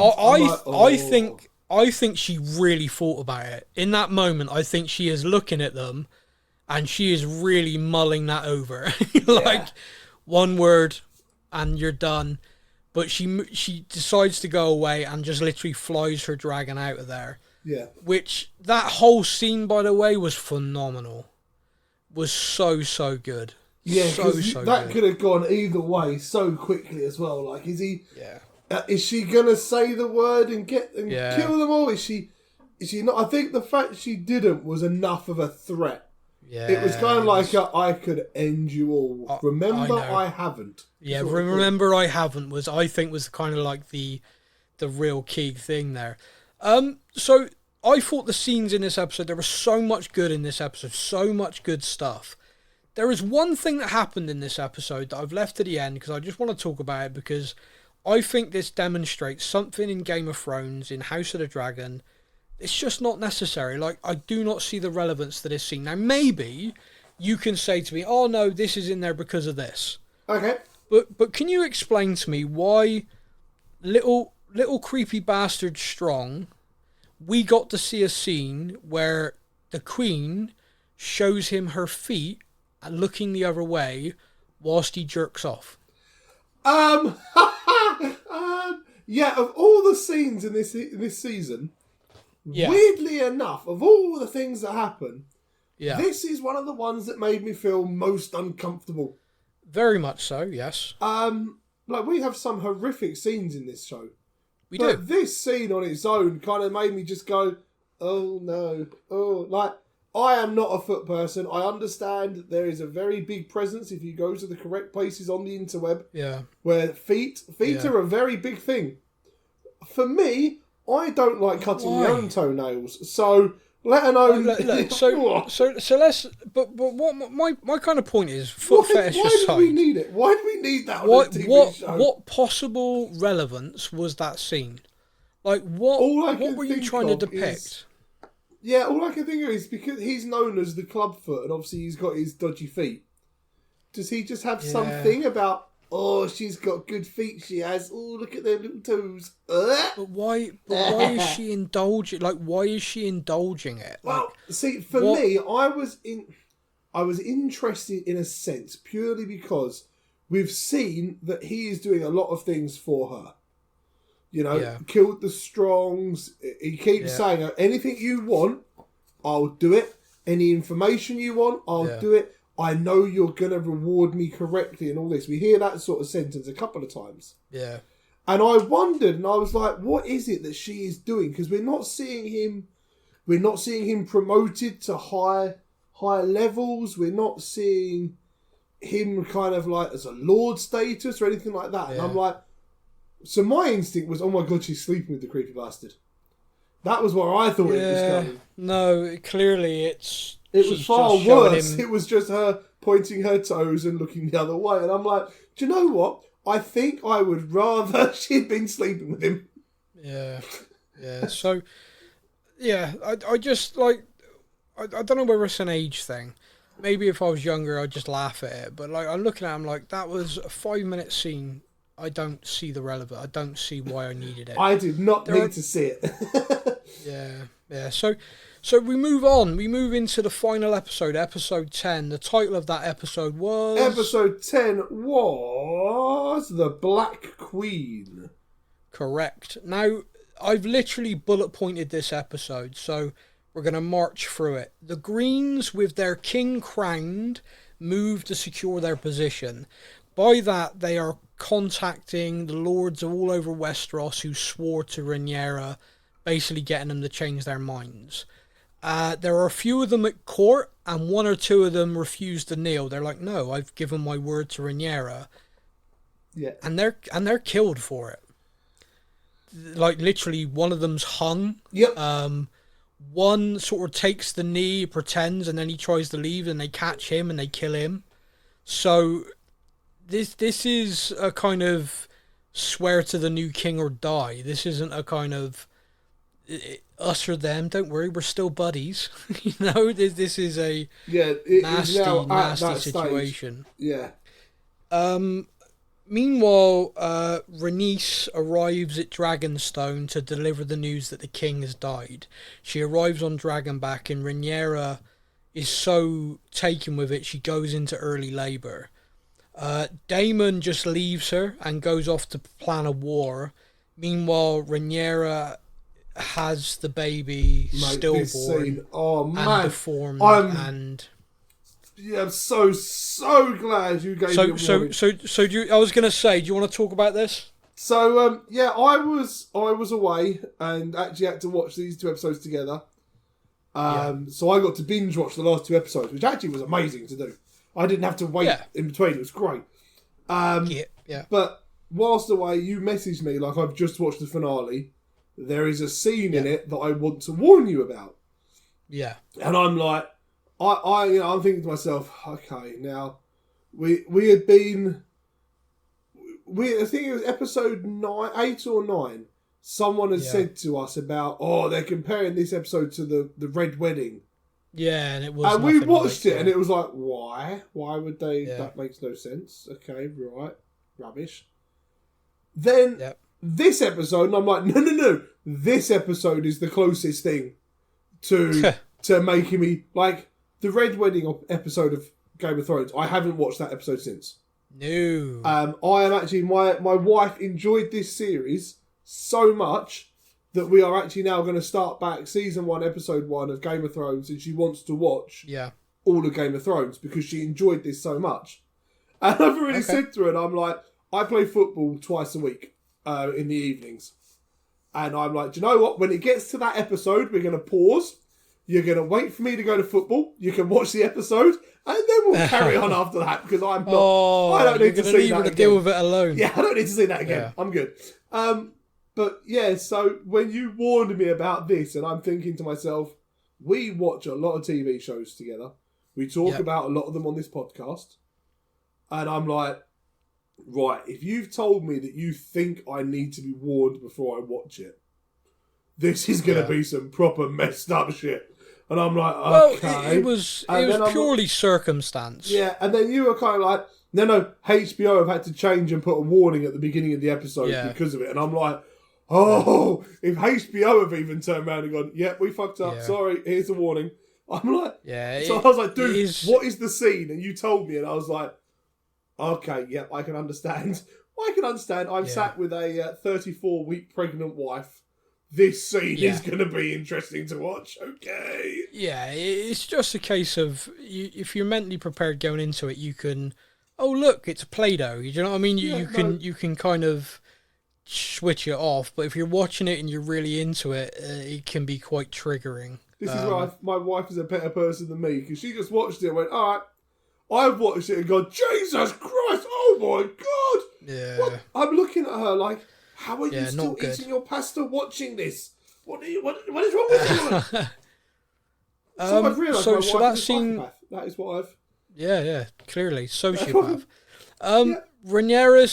I think she really thought about it. In that moment, I think she is looking at them and she is really mulling that over. One word and you're done. But she decides to go away and just literally flies her dragon out of there. Yeah. Which, that whole scene, by the way, was phenomenal. Was so good. Yeah, because that could have gone either way so quickly as well. Like, is he... Yeah. Is she gonna say the word and kill them all? Is she not? I think the fact she didn't was enough of a threat. Yeah, it was kind of like I could end you all. Remember, I haven't. Yeah, remember, I haven't was kind of like the real key thing there. So I thought the scenes in this episode, there was so much good in this episode, so much good stuff. There is one thing that happened in this episode that I've left to the end because I just want to talk about it because I think this demonstrates something in Game of Thrones, in House of the Dragon. It's just not necessary. Like, I do not see the relevance to this scene. Now, maybe you can say to me, oh no, this is in there because of this. Okay. But can you explain to me why little creepy bastard Strong, we got to see a scene where the Queen shows him her feet and looking the other way whilst he jerks off? Yeah, of all the scenes in this season, weirdly enough, of all the things that happen, this is one of the ones that made me feel most uncomfortable. Very much so, yes. Like, we have some horrific scenes in this show. We do. This scene on its own kind of made me just go, oh no, oh, like, I am not a foot person. I understand that there is a very big presence if you go to the correct places on the interweb. Yeah. Where feet are a very big thing. For me, I don't like cutting my own toenails. So let alone. So let's. But what my kind of point is, foot fetish aside. Why do we need it? Why do we need that on a TV show? What possible relevance was that scene? Like, what were you trying to depict? Yeah, all I can think of is because he's known as the clubfoot and obviously he's got his dodgy feet. Does he just have something about, oh, she's got good feet, she has, oh, look at their little toes. But why is she indulging? Like, why is she indulging it? Like, well, see, for me, I was interested in a sense purely because we've seen that he is doing a lot of things for her. You know, killed the Strongs. He keeps saying, anything you want, I'll do it. Any information you want, I'll do it. I know you're going to reward me correctly and all this. We hear that sort of sentence a couple of times. Yeah. And I wondered, and I was like, what is it that she is doing? Because we're not seeing him promoted to higher levels. We're not seeing him kind of like as a lord status or anything like that. And I'm like, so my instinct was, oh my god, she's sleeping with the creepy bastard. That was where I thought it was going. No, clearly it was far worse. It was just her pointing her toes and looking the other way. And I'm like, do you know what? I think I would rather she'd been sleeping with him. Yeah. Yeah. So, yeah, I just like, I don't know whether it's an age thing. Maybe if I was younger, I'd just laugh at it. But like, I'm looking at him like, that was a 5-minute scene. I don't see the relevance. I don't see why I needed it. I did not need to see it. Yeah. So we move on. We move into the final episode, episode 10. The title of that episode was... Episode 10 was The Black Queen. Correct. Now, I've literally bullet pointed this episode, so we're going to march through it. The Greens, with their king crowned, move to secure their position. By that, they are contacting the lords all over Westeros who swore to Rhaenyra, basically getting them to change their minds. There are a few of them at court, and 1 or 2 of them refuse to kneel. They're like, no, I've given my word to Rhaenyra. Yeah. And they're killed for it. like literally one of them's hung. Yep. One sort of takes the knee, pretends, and then he tries to leave, and they catch him and they kill him. So this is a kind of swear to the new king or die. This isn't a kind of us or them. Don't worry, we're still buddies. You know, this is a nasty situation. Yeah. Meanwhile, Rhaenys arrives at Dragonstone to deliver the news that the king has died. She arrives on Dragonback, and Rhaenyra is so taken with it, she goes into early labour. Daemon just leaves her and goes off to plan a war. Meanwhile, Rhaenyra has the baby stillborn and deformed and... Yeah, I'm so glad you gave me a warning. So I was going to say, do you want to talk about this? So, I was away and actually had to watch these 2 episodes together. So I got to binge watch the last 2 episodes, which actually was amazing to do. I didn't have to wait in between. It was great. But whilst away, you messaged me like I've just watched the finale. There is a scene in it that I want to warn you about. Yeah. And I'm like, I'm thinking to myself, okay, now we had been, I think it was episode 8 or 9. Someone had said to us about, they're comparing this episode to the Red Wedding. Yeah, and it was. And we watched it, and it was like, why? Why would they? Yeah. That makes no sense. Okay, right, rubbish. Then this episode, and I'm like, no. This episode is the closest thing to making me like. The Red Wedding episode of Game of Thrones, I haven't watched that episode since. No. I am actually, my wife enjoyed this series so much that we are actually now going to start back season 1, episode 1 of Game of Thrones, and she wants to watch all of Game of Thrones because she enjoyed this so much. And I've already said to her, and I'm like, I play football twice a week in the evenings. And I'm like, do you know what? When it gets to that episode, we're going to pause. You're going to wait for me to go to football. You can watch the episode, and then we'll carry on after that because I'm not. I don't need to see that again. Deal with it alone. Yeah, I don't need to see that again. Yeah. I'm good. But yeah, so when you warned me about this, and I'm thinking to myself, we watch a lot of TV shows together. We talk about a lot of them on this podcast, and I'm like, right, if you've told me that you think I need to be warned before I watch it, this is going to be some proper messed up shit. And I'm like, okay. Well, it was purely circumstance. Yeah, and then you were kind of like, no, HBO have had to change and put a warning at the beginning of the episode because of it. And I'm like, if HBO have even turned around and gone, we fucked up, sorry, here's a warning. I'm like, so I was like, dude, what is the scene? And you told me, and I was like, okay, I can understand. I'm sat with a 34-week pregnant wife. This scene is going to be interesting to watch, okay? Yeah, it's just a case of, if you're mentally prepared going into it, you can, look, it's a Play-Doh, you know what I mean? You can kind of switch it off, but if you're watching it and you're really into it, it can be quite triggering. This is why my wife is a better person than me, because she just watched it and went, all right, I've watched it and gone, Jesus Christ, oh my God! Yeah. What? I'm looking at her like, how are you still eating your pasta watching this? What is wrong with you? So I've realised my wife is a psychopath. That is what I've... Yeah, clearly. Sociopath. Rhaenyra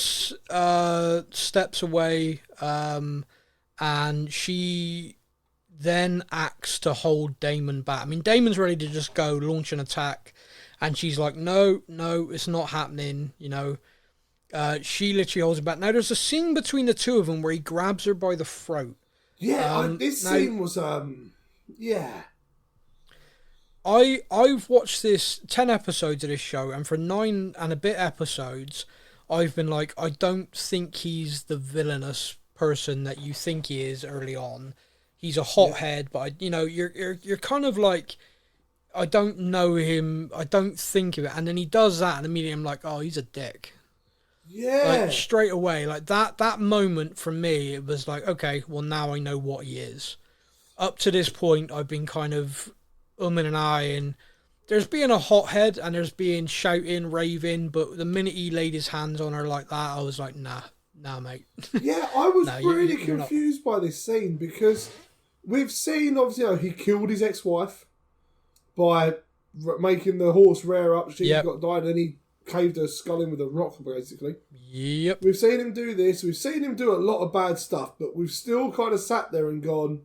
steps away, and she then acts to hold Daemon back. I mean, Daemon's ready to just go launch an attack, and she's like, no, it's not happening, you know. She literally holds him back. Now, there's a scene between the two of them where he grabs her by the throat. Yeah, this scene was, I've watched 10 episodes of this show, and for 9 and a bit episodes, I've been like, I don't think he's the villainous person that you think he is early on. He's a hothead, but you're kind of like, I don't know him, I don't think of it, and then he does that, and immediately I'm like, oh, he's a dick. Yeah. Like, straight away, like that moment for me, it was like, okay, well, now I know what he is. Up to this point, I've been kind of umming and ahhing. There's being a hothead and there's being shouting, raving, but the minute he laid his hands on her like that, I was like, nah, nah, mate. Yeah, I was No, really you're not. confused by this scene because we've seen, obviously, he killed his ex-wife by making the horse rear up. She got died and he caved her skull in with a rock, basically. Yep. We've seen him do this. We've seen him do a lot of bad stuff, but we've still kind of sat there and gone,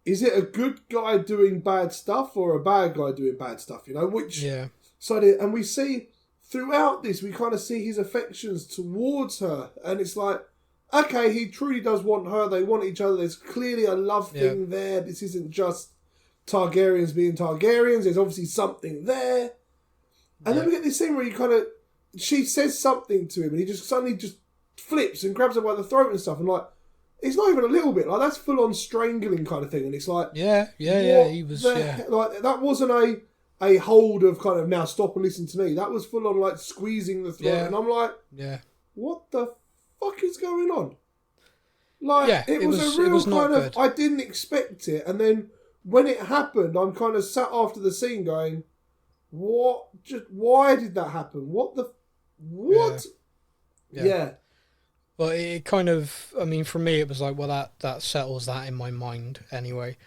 is it a good guy doing bad stuff or a bad guy doing bad stuff? You know, which side? And we see throughout this, we kind of see his affections towards her, and it's like, okay, he truly does want her. They want each other. There's clearly a love thing there. This isn't just Targaryens being Targaryens. There's obviously something there. And then we get this scene where she says something to him, and he just suddenly just flips and grabs her by the throat and stuff, and like, it's not even a little bit, like, that's full on strangling kind of thing, and it's like, he was, like, that wasn't a hold of kind of, now stop and listen to me. That was full on like squeezing the throat, and I'm like, what the fuck is going on? Like, it was a real kind of, I didn't expect it, and then when it happened, I'm kind of sat after the scene going, why did that happen? What? Yeah. Well, it kind of, I mean, for me, it was like, well, that settles that in my mind anyway.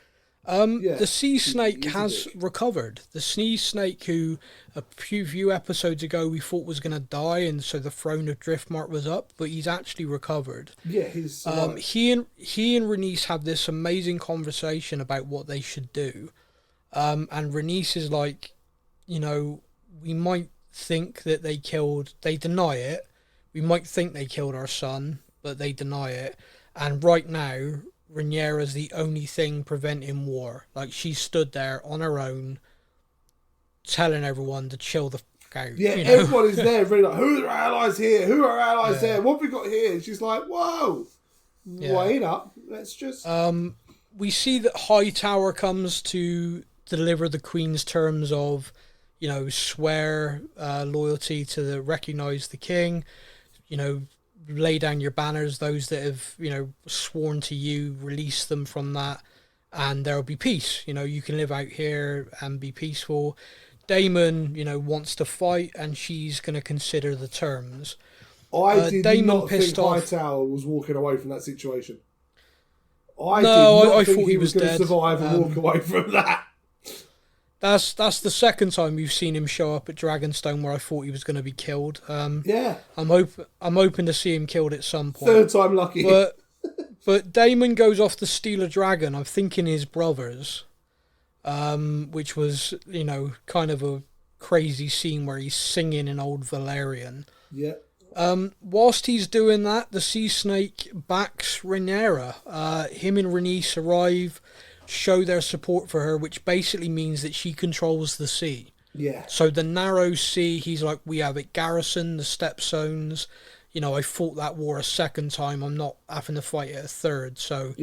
The sea snake has recovered. The sea snake who a few episodes ago we thought was going to die, and so the throne of Driftmark was up, but he's actually recovered. Yeah, he's he and Rhaenys have this amazing conversation about what they should do. And Rhaenys is like, you know, we might think that they deny it. We might think they killed our son, but they deny it. And right now, Rhaenyra's the only thing preventing war. Like, she stood there on her own, telling everyone to chill the fuck out. Yeah, you know? everyone is there, really like, who are our allies here? Who are our allies there? What have we got here? And she's like, whoa, wait up. Let's just... we see that Hightower comes to deliver the Queen's terms of, you know, swear loyalty to recognise the King, you know, lay down your banners, those that have, you know, sworn to you, release them from that, and there'll be peace. You know, you can live out here and be peaceful. Daemon, you know, wants to fight, and she's going to consider the terms. I did Daemon not pissed think off. Hightower was walking away from that situation. I thought he was going to survive and walk away from that. That's the second time we've seen him show up at Dragonstone where I thought he was going to be killed. I'm hoping to see him killed at some point. Third time lucky. But Daemon goes off to steal a dragon. I'm thinking his brothers, which was, you know, kind of a crazy scene where he's singing in old Valyrian. Yeah. Whilst he's doing that, the sea snake backs Rhaenyra. Him and Rhaenys arrive, show their support for her, which basically means that she controls the sea. Yeah. So the narrow sea, he's like, we have it garrisoned, the step zones. You know, I fought that war a second time. I'm not having to fight it a third. So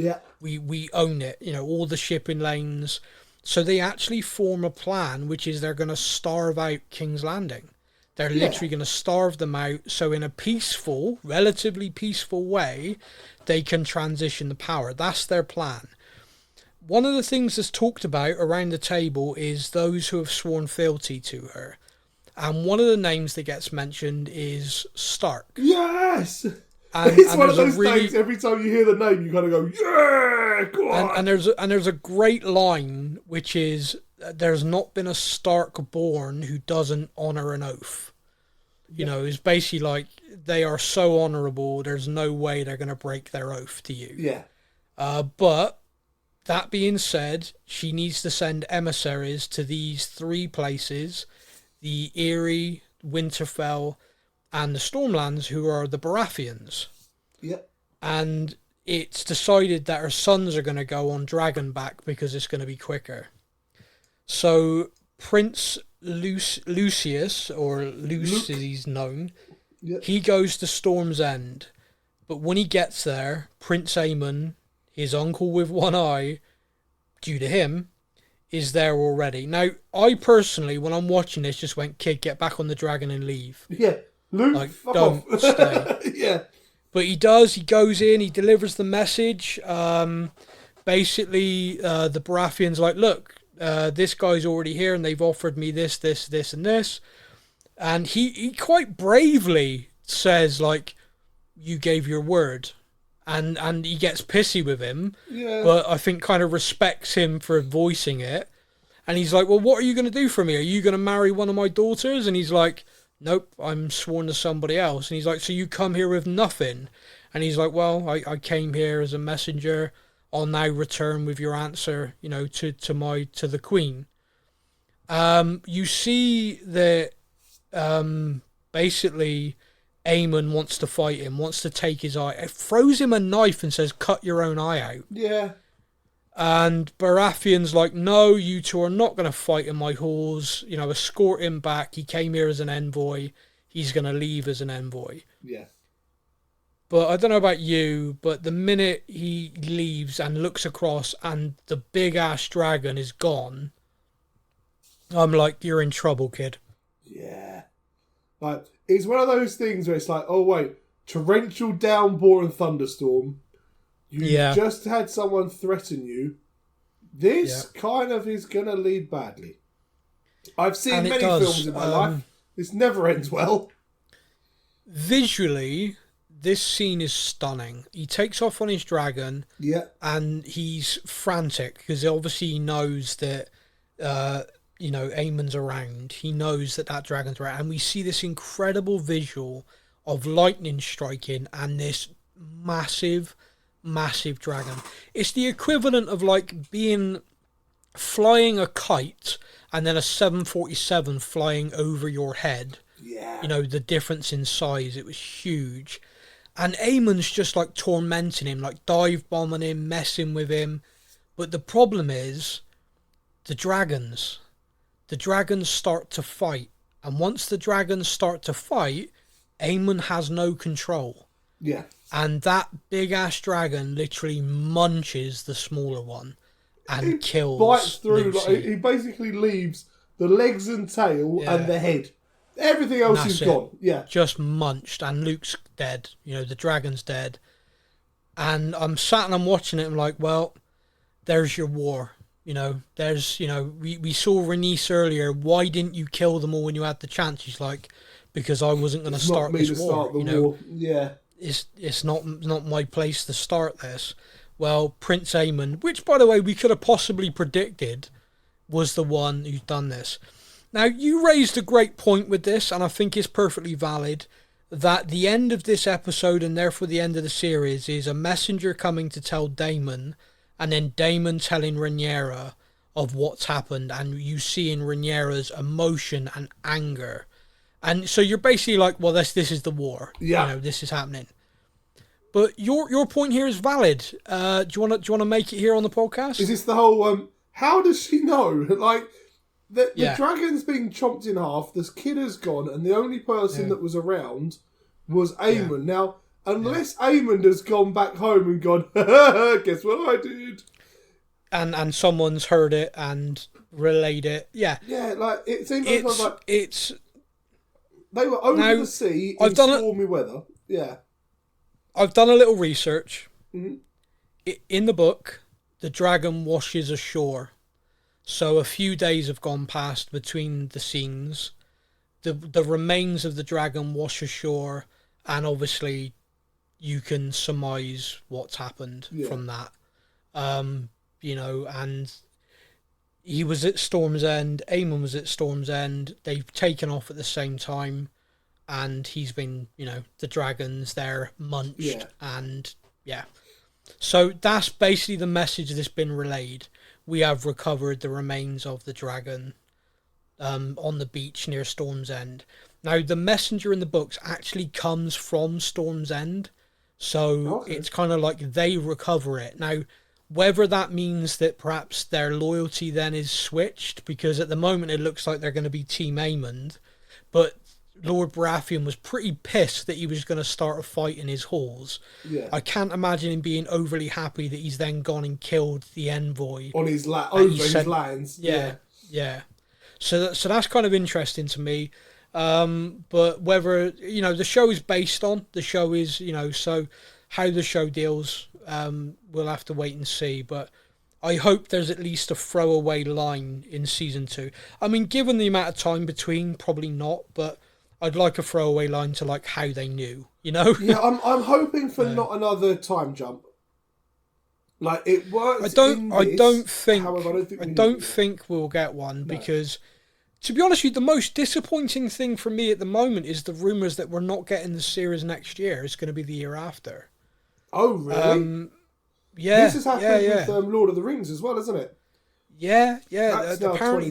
we own it. You know, all the shipping lanes. So they actually form a plan, which is they're going to starve out King's Landing. They're literally going to starve them out. So in a peaceful, relatively peaceful way, they can transition the power. That's their plan. One of the things that's talked about around the table is those who have sworn fealty to her. And one of the names that gets mentioned is Stark. Yes! It's one of those names, every time you hear the name, you kind of go, yeah, go on. And there's a great line, which is, there's not been a Stark born who doesn't honour an oath. You know, it's basically like, they are so honourable, there's no way they're going to break their oath to you. Yeah. But that being said, she needs to send emissaries to these three places, the Eyrie, Winterfell, and the Stormlands, who are the Baratheons. Yep. And it's decided that her sons are going to go on Dragonback because it's going to be quicker. So Prince Lucius, or Luce as he's known, he goes to Storm's End. But when he gets there, Prince Ayman, his uncle with one eye, due to him, is there already. Now, I personally, when I'm watching this, just went, kid, get back on the dragon and leave. Yeah. Luke, like, don't stay. Yeah. But he does. He goes in. He delivers the message. Basically, the Baratheons like, look, this guy's already here, and they've offered me this, this, this, and this. And he quite bravely says, like, you gave your word. And he gets pissy with him, Yeah. but I think kind of respects him for voicing it. And he's like, well, what are you going to do for me? Are you going to marry one of my daughters? And he's like, nope, I'm sworn to somebody else. And he's like, so you come here with nothing? And he's like, well, I came here as a messenger. I'll now return with your answer, you know, to the queen. You see that basically Ayman wants to fight him, wants to take his eye, throws him a knife and says, cut your own eye out. Yeah. And Baratheon's like, no, you two are not going to fight in my halls. You know, escort him back. He came here as an envoy. He's going to leave as an envoy. Yeah. But I don't know about you, but the minute he leaves and looks across and the big-ass dragon is gone, I'm like, you're in trouble, kid. Yeah. Like, it's one of those things where it's like, oh, wait, torrential downpour and thunderstorm. You just had someone threaten you. This kind of is going to lead badly. I've seen many films in my life. This never ends well. Visually, this scene is stunning. He takes off on his dragon. Yeah. And he's frantic because obviously he knows that, you know, Ayman's around. He knows that dragon's around. And we see this incredible visual of lightning striking and this massive dragon. It's the equivalent of like flying a kite and then a 747 flying over your head. Yeah. You know, the difference in size, it was huge. And Ayman's just like tormenting him, like dive bombing him, messing with him. But the problem is the dragons start to fight. And once the dragons start to fight, Ayman has no control. Yeah. And that big-ass dragon literally munches the smaller one and kills bites through. Lucy. Like, he basically leaves the legs and tail and the head. Everything else is gone. Yeah. Just munched. And Luke's dead. You know, the dragon's dead. And I'm sat and I'm watching it. I'm like, well, there's your war. You know, we saw Rhaenys earlier. Why didn't you kill them all when you had the chance? She's like, because I wasn't going to start this war. War. Yeah. It's not my place to start this. Well, Prince Ayman, which by the way we could have possibly predicted, was the one who's done this. Now you raised a great point with this, and I think it's perfectly valid, that the end of this episode and therefore the end of the series is a messenger coming to tell Daemon, and then Daemon telling Rhaenyra of what's happened, and you see in Rhaenyra's emotion and anger. And so you're basically like, well, this is the war. Yeah. You know, this is happening. But your point here is valid. Do you want to make it here on the podcast? Is this the whole how does she know? Like the dragon's being chopped in half, this kid has gone, and the only person that was around was Ayman. Now, unless Ayman has gone back home and gone, guess what I did? And someone's heard it and relayed it. Yeah. Yeah, like it seems it's they were over the sea in stormy weather. Yeah. I've done a little research. Mm-hmm. In the book, the dragon washes ashore. So a few days have gone past between the scenes. The remains of the dragon wash ashore, and obviously you can surmise what's happened from that. You know, and he was at Storm's End, Ayman was at Storm's End, they've taken off at the same time, and he's been, you know, the dragon's there munched, and so that's basically the message that's been relayed. We have recovered the remains of the dragon on the beach near Storm's End. Now, the messenger in the books actually comes from Storm's End, so it's kind of like they recover it. Now, whether that means that perhaps their loyalty then is switched, because at the moment it looks like they're going to be Team Aemond, but Lord Baratheon was pretty pissed that he was going to start a fight in his halls. Yeah. I can't imagine him being overly happy that he's then gone and killed the envoy. On his his lands. Yeah. So that's kind of interesting to me. But whether, you know, the show is based on, the show is, you know, so how the show deals, we'll have to wait and see. But I hope there's at least a throwaway line in season 2. I mean, given the amount of time between, probably not, but I'd like a throwaway line to like how they knew, you know? Yeah, I'm hoping for not another time jump. Like it works. I don't think However, think we'll get one because, to be honest with you, the most disappointing thing for me at the moment is the rumours that we're not getting the series next year. It's going to be the year after. Oh really? Yeah. This has happened with Lord of the Rings as well, isn't it? Yeah. That's now Apparently,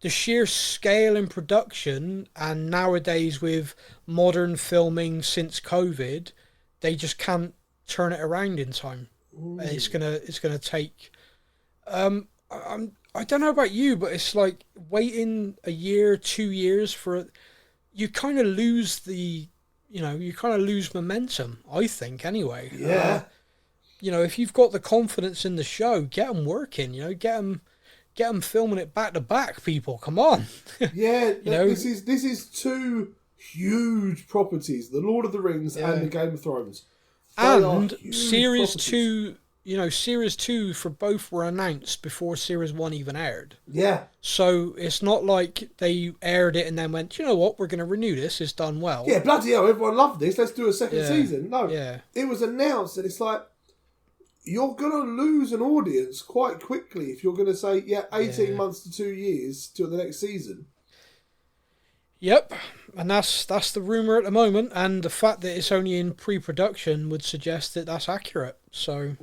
the sheer scale in production, and nowadays with modern filming since COVID, they just can't turn it around in time. Ooh. It's gonna take. I don't know about you, but it's like waiting a year, 2 years for. You kind of lose momentum. I think anyway. Yeah. If you've got the confidence in the show, get them working. Get them filming it back to back. People, come on. Yeah. This is two huge properties: the Lord of the Rings and the Game of Thrones. And Series 2, Series 2 for both were announced before Series 1 even aired. Yeah. So it's not like they aired it and then went, you know what, we're going to renew this, it's done well. Yeah, bloody hell, everyone loved this, let's do a second season. No, yeah. It was announced and it's like, you're going to lose an audience quite quickly if you're going to say, 18 months to 2 years till the next season. Yep, and that's the rumour at the moment, and the fact that it's only in pre-production would suggest that that's accurate. So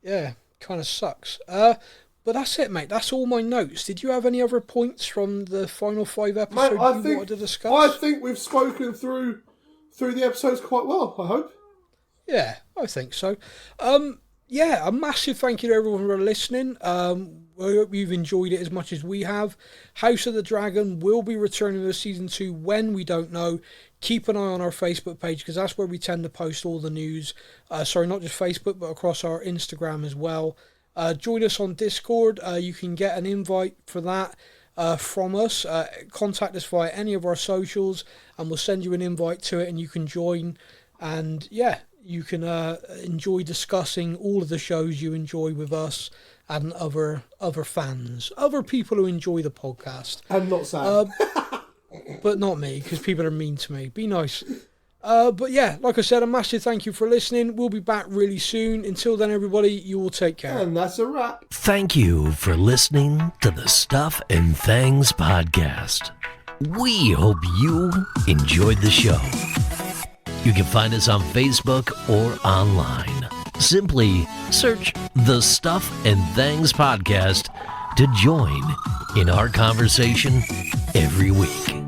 yeah, kind of sucks. But that's it, mate. That's all my notes. Did you have any other points from the final 5 episodes you wanted to discuss? I think we've spoken through the episodes quite well, I hope. Yeah, I think so. A massive thank you to everyone for listening. I hope you've enjoyed it as much as we have. House of the Dragon will be returning with Season 2 when, we don't know. Keep an eye on our Facebook page because that's where we tend to post all the news. Not just Facebook, but across our Instagram as well. Join us on Discord. You can get an invite for that from us. Contact us via any of our socials and we'll send you an invite to it and you can join. And you can enjoy discussing all of the shows you enjoy with us and other fans, other people who enjoy the podcast. And not Sam. But not me, because people are mean to me. Be nice. But yeah, like I said, a massive thank you for listening. We'll be back really soon. Until then, everybody, you all take care. And that's a wrap. Thank you for listening to the Stuff and Things podcast. We hope you enjoyed the show. You can find us on Facebook or online. Simply search the Stuff and Things podcast to join in our conversation every week.